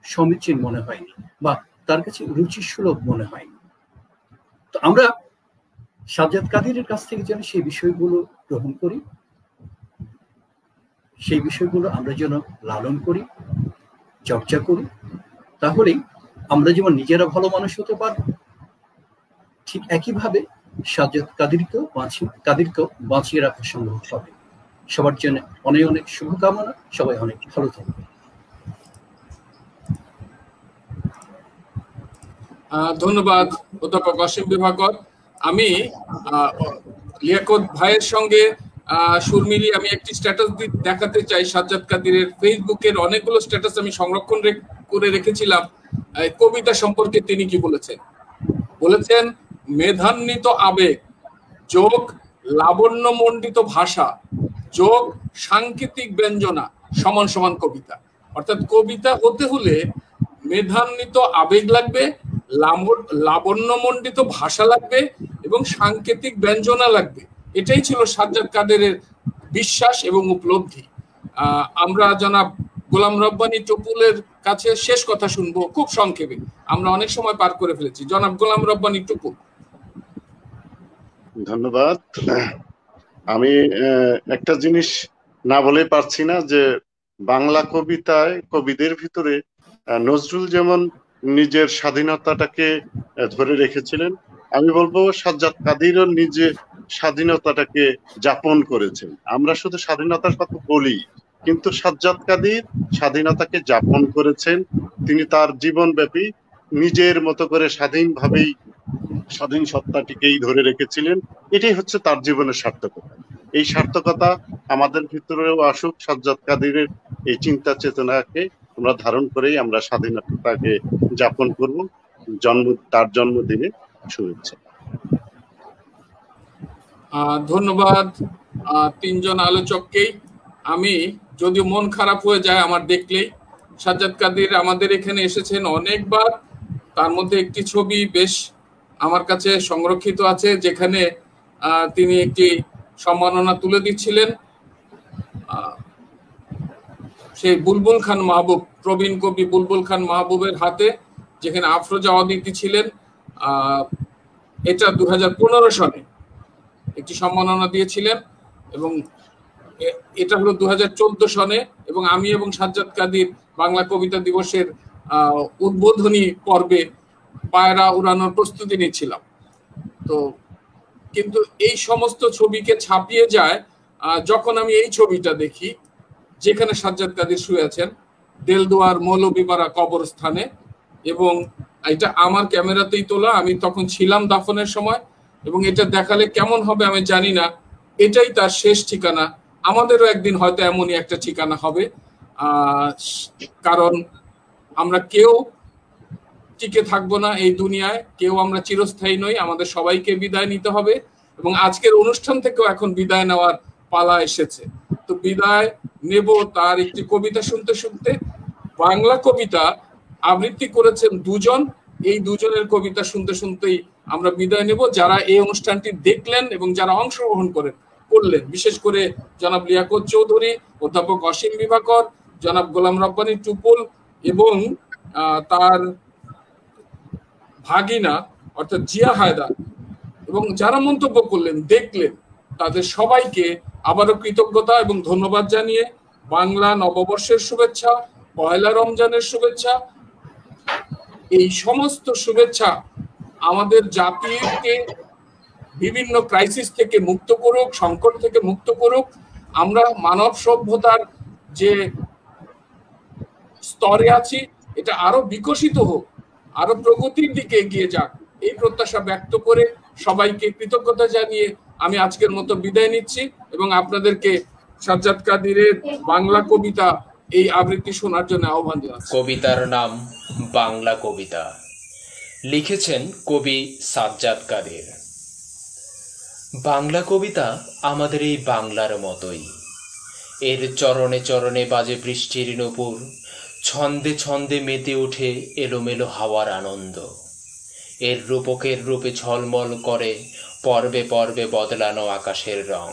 সমীচীন মনে হয়নি বা তার কাছে রুচিসুলভ মনে হয়নি। তো আমরা সাজ্জাদ কাদিরের কাছ থেকে যেন সেই বিষয়গুলো গ্রহণ করি, সেই বিষয়গুলো আমরা যেন লালন করি, চর্চা করি, তাহলেই আমরা যেমন নিজেরা ভালো মানুষ হতে পারবো, ঠিক একইভাবে সাজ্জাদ কাদিরকেও বাঁচিয়ে রাখা সম্ভব হবে। সবার জন্য অনেক অনেক শুভকামনা। সবাই অনেক ভালো থাকবে। ধন্যবাদ অধ্যাপক অসীম বিভাকর। আমি লিয়াকত ভাইয়ের সঙ্গে সুর মিলিয়ে আমি একটি স্ট্যাটাস দেখাতে চাই। সাজ্জাদ কাদিরের ফেসবুকের অনেকগুলো স্ট্যাটাস আমি সংরক্ষণ করে রেখেছিলাম। কবিতা সম্পর্কে তিনি কি বলেছেন, মেধান্বিত আবেগ যোগ লাবণ্যমণ্ডিত ভাষা যোগ সাংকেতিক ব্যঞ্জনা সমান সমান কবিতা। অর্থাৎ কবিতা হতে হলে মেধান্বিত আবেগ লাগবে, লাবণ্যমণ্ডিত ভাষা লাগবে এবং সাংকেতিক ব্যঞ্জনা লাগবে। এটাই ছিল সাজ্জাদ কাদিরের বিশ্বাস এবং উপলব্ধি। আমরা জনাব গোলাম রব্বানী টুপুলের কাছে শেষ কথা শুনবো খুব সংক্ষেপে, আমরা অনেক সময় পার করে ফেলেছি। জনাব গোলাম রব্বানী টুপুল। ধন্যবাদ। আমি একটা জিনিস না বলে পারছি না যে বাংলা কবিতায় কবিদের ভিতরে নজরুল যেমন নিজের স্বাধীনতাটাকে ধরে রেখেছিলেন, আমি বলবো সাজ্জাদ কাদিরও নিজে স্বাধীনতাটাকে যাপন করেছেন। আমরা শুধু স্বাধীনতার কথা বলি, কিন্তু সাজ্জাদ কাদির স্বাধীনতাকে যাপন করেছেন। তিনি তার জীবনব্যাপী নিজের মতো করে স্বাধীনভাবেই স্বাধীন সত্তাটিকেই ধরে রেখেছিলেন। এটাই হচ্ছে তার জীবনের সার্থকতা। এই সার্থকতা আমাদের ভিতরেও আসুক। সাজ্জাদ কাদিরের এই চিন্তা চেতনাকে আমরা ধারণ করেই আমরা স্বাধীনতাকে যাপন করব। তার জন্মদিনে শুভেচ্ছা। ধন্যবাদ তিনজন আলোচককেই। আমি যদিও মন খারাপ হয়ে যায় আমার দেখলেই, সাজ্জাদ কাদির আমাদের এখানে এসেছেন অনেকবার। তার মধ্যে একটি ছবি বেশ আমার কাছে সংরক্ষিত আছে, যেখানে তিনি একটি সম্মাননা তুলে দিচ্ছিলেন। সেই বুলবুল খান মাহবুব, প্রবীণ কবি বুলবুল খান মাহবুবের হাতে, যেখানে আফরোজা অদিতি ছিলেন। এটা 2015 সালে একটি সম্মাননা দিয়েছিলেন এবং এটা হলো 2014 সনে, এবং আমি এবং সাজ্জাদ কাদির বাংলা কবিতা দিবসের উদ্বোধনী পর্বে পায়রা উড়ানোর প্রস্তুতি নিচ্ছিলাম। তো কিন্তু এই সমস্ত ছবিকে ছাপিয়ে যায় যখন আমি এই ছবিটা দেখি, যেখানে সাজ্জাদ কাদির শুয়ে আছেন দেলদুয়ার মৌলভীপাড়া কবরস্থানে, এবং এটা আমার ক্যামেরাতেই তোলা, আমি তখন ছিলাম দাফনের সময়, এবং এটা দেখালে কেমন হবে আমি জানি না। এটাই তার শেষ ঠিকানা। আমাদেরও একদিন হয়তো এমনই একটা ঠিকানা হবে, কারণ আমরা কেউ টিকে থাকবো না এই দুনিয়ায়, কেউ আমরা চিরস্থায়ী নই, আমাদের সবাইকে বিদায় নিতে হবে, এবং আজকের অনুষ্ঠান থেকেও এখন বিদায় নেওয়ার পালা এসেছে। তো বিদায় নেব তার একটি কবিতা শুনতে শুনতে। বাংলা কবিতা আবৃত্তি করেছেন দুজন, এই দুজনের কবিতা শুনতে শুনতেই আমরা বিদায় নেব। যারা এই অনুষ্ঠানটি দেখলেন এবং যারা অংশগ্রহণ করলেন, বিশেষ করে জনাব লিয়াকত চৌধুরী, অধ্যাপক অসীম বিভাকর, জনাব গোলাম রব্বানী টুপুল এবং তার ভাগিনা অর্থাৎ জিয়া হায়দার, এবং যারা মন্তব্য করলেন দেখলেন, তাদের সবাইকে আবারও কৃতজ্ঞতা এবং ধন্যবাদ জানিয়ে বাংলা নববর্ষের শুভেচ্ছা, পয়লা রমজানের শুভেচ্ছা, এই সমস্ত শুভেচ্ছা আমাদের জাতিকে বিভিন্ন ক্রাইসিস থেকে মুক্ত করুক, সংকট থেকে মুক্ত করুক, আমরা মানব সভ্যতার যে স্তরে আছি এটা আরো বিকশিত হোক, আরো প্রগতির দিকে এগিয়ে যাক, এই প্রত্যাশা ব্যক্ত করে সবাইকে কৃতজ্ঞতা জানিয়ে আমি আজকের মতো বিদায় নিচ্ছি, এবং আপনাদেরকে সাজ্জাদ কাদিরের বাংলা কবিতা এই আবৃত্তি শোনার জন্য আহ্বান জানাচ্ছি। কবিতার নাম বাংলা কবিতা, লিখেছেন কবি সাজ্জাদ কাদির। বাংলা কবিতা আমাদের এই বাংলার মতোই, এর চরণে চরণে বাজে বৃষ্টির নূপুর, ছন্দে ছন্দে মেতে ওঠে এলোমেলো হাওয়ার আনন্দ, এর রূপকের রূপে ঝলমল করে পর্বে পর্বে বদলানো আকাশের রং,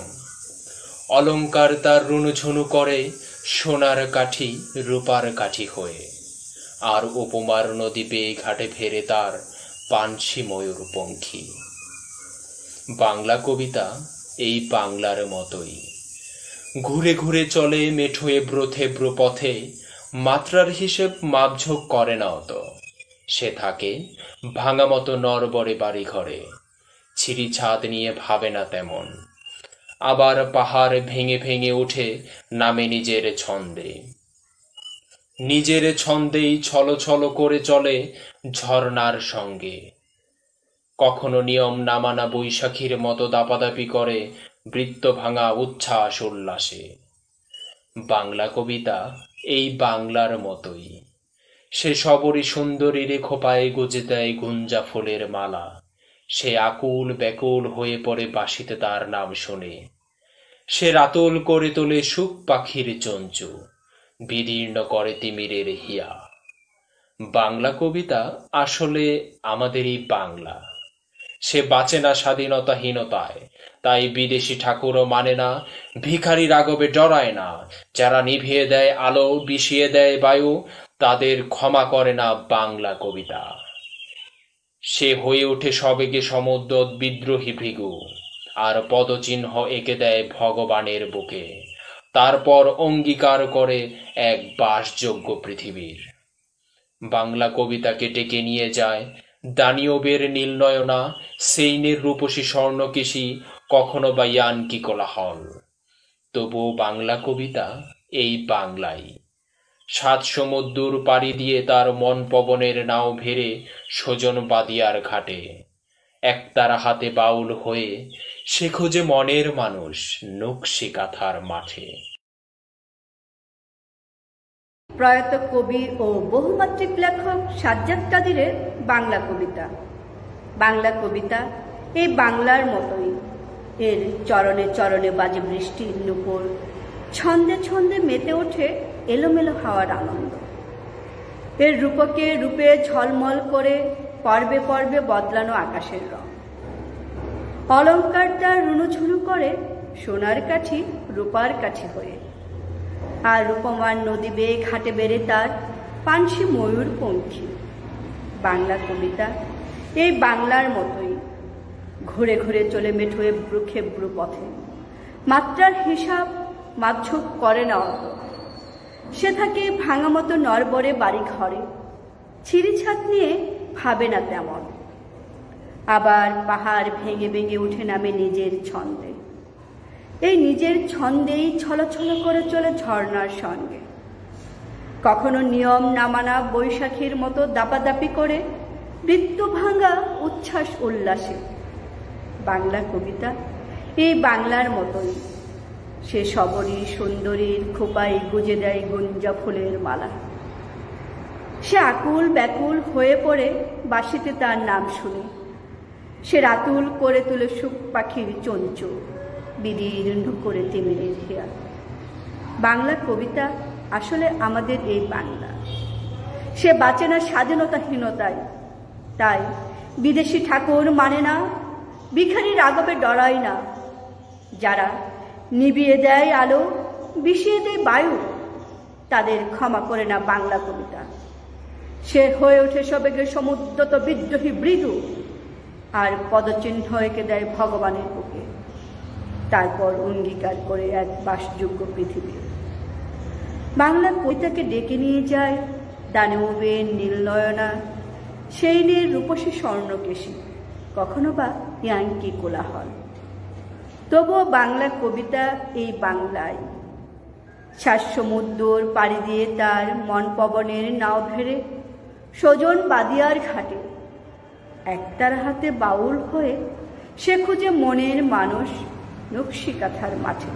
অলঙ্কার তার রুনুঝুনু করে সোনার কাঠি রূপার কাঠি হয়ে, আর উপমার নদী বেয়ে ঘাটে ফেরে তার পানসি ময়ূর পঙ্খী। বাংলা কবিতা এই বাংলার মতোই, ঘুরে ঘুরে চলে মেঠোয়ে ব্রথে ব্রপথে, মাত্রার হিসেব মাপঝোঁক করে না অত, সে থাকে ভাঙা মতো নরবরে বাড়ি ঘরে, ছিঁড়ি ছাদ নিয়ে ভাবে না তেমন, আবার পাহাড় ভেঙে ভেঙে উঠে নামে নিজের ছন্দে, নিজের ছন্দেই ছলো ছলো করে চলে ঝর্ণার সঙ্গে, কখনো নিয়ম না মানা বৈশাখীর মতো দাপাদাপি করে বৃত্ত ভাঙা উচ্ছ্বাস উল্লাসে। বাংলা কবিতা এই বাংলার মতোই, সে সবরই সুন্দরীর খোপায় গুজে দেয় গুঞ্জা ফুলের মালা, সে আকুল ব্যাকুল হয়ে পড়ে বাঁশিতে তার নাম শুনে, সে রাতল করে তোলে সুখ পাখির চঞ্চু, বিদীর্ণ করে তিমিরের হিয়া। বাংলা কবিতা আসলে আমাদেরই বাংলা, সে বাঁচে না স্বাধীনতাহীনতায়, তাই বিদেশি ঠাকুরও মানে না, ভিখারি রাগবে ডরায় না, যারা নিভিয়ে দেয় আলো বিষিয়ে দেয় বায়ু, তাদের ক্ষমা করে না বাংলা কবিতা। সে হয়ে ওঠে সবেগে সমুদ্র বিদ্রোহী ভৃগু, আর পদচিহ্ন এঁকে দেয় ভগবানের বুকে, তারপর অঙ্গীকার করে এক বাসযোগ্য পৃথিবীর। বাংলা কবিতাকে ডেকে নিয়ে যায় দানিয়বের নীলনয়না, সেইনের রূপসী স্বর্ণকেশী, কখনো বা ইয়ানকি কোলাহল। তবুও বাংলা কবিতা এই বাংলাই, সাত সমুদ্র পাড়ি দিয়ে তার মন পবনের নাও ভেড়ে সজন বাদিয়ার ঘাটে, একতারা হাতে বাউল হয়ে সে খোঁজে মনের মানুষ নকশি কাঁথার মাঠে। প্রয়াত কবি ও বহুমাত্রিক লেখক সাজ্জাদ কাদিরের বাংলা কবিতা। বাংলা কবিতা এই বাংলার মতোই, এর চরণে চরণে বাজে বৃষ্টির নূপুর, ছন্দে ছন্দে মেতে ওঠে এলোমেলো হাওয়ার আনন্দ, এর রূপকে রূপে ঝলমল করে পর্বে পর্বে বদলানো আকাশের রং, অলঙ্কার তার রুনুঝুনু করে সোনার কাঠি রূপার কাঠি হয়ে, আর রূপমান নদী বেয়ে ঘাটে বেড়ে তার পানসি ময়ূর পঙ্খী। বাংলা কবিতা এই বাংলার মতোই, ঘুরে ঘুরে চলে মেঠোয়ে ব্রুখে ব্রু পথে, মাত্রার হিসাব মাপঝোপ করে না অত। সে থাকে ভাঙা মতো নরবরে বাড়ি ঘরে, ছিঁড়ি ছাদ নিয়ে ভাবে না তেমন। আবার পাহাড় ভেঙে ভেঙে উঠে নামে নিজের ছন্দে। এই নিজের ছন্দেই ছলছল করে চলে ঝর্ণার সঙ্গে। কখনো নিয়ম না মানা বৈশাখীর মতো দাপাদাপি করে বৃত্ত ভাঙা উচ্ছ্বাস উল্লাসে। বাংলা কবিতা এই বাংলার মতোই, সে সবরী সুন্দরীর খোপায় গুজে দেয় গুঞ্জা ফুলের মালা। সে আকুল ব্যাকুল হয়ে পড়ে বাঁশিতে তার নাম শুনে। সে রাতুল করে তুলে সুখ পাখির চঞ্চ, বিদীর্ণ করে তিমিরের হিয়া। বাংলা কবিতা আসলে আমাদের এই বাংলা। সে বাঁচে না স্বাধীনতাহীনতায়, তাই বিদেশি ঠাকুর মানে না, ভিখারির আগবে ডরায় না। যারা নিভিয়ে দেয় আলো, বিষিয়ে দেয় বায়ু, তাদের ক্ষমা করে না বাংলা কবিতা। সে হয়ে ওঠে সবেগে সমুদ্রত বিদ্রোহী মৃদু, আর পদচিহ্ন এঁকে দেয় ভগবানের বুকে। তারপর অঙ্গীকার করে এক বাসযোগ্য পৃথিবী। বাংলা কবিতাকে ডেকে নিয়ে যায় দানবের নীলনয়না, সেই নিয়ে রূপসী স্বর্ণকেশী, কখনো বা ইয়াঙ্কি কোলাহল। তবুও বাংলা কবিতা এই বাংলায়। শ্বাসমূদ্দর পাড়ি দিয়ে তার মন পবনের নাও ভেড়ে সজন বাদিয়ার ঘাটে একতার হাতে বাউল হয়ে সে খুঁজে মনের মানুষ নকশি কাঁথার মাঠে।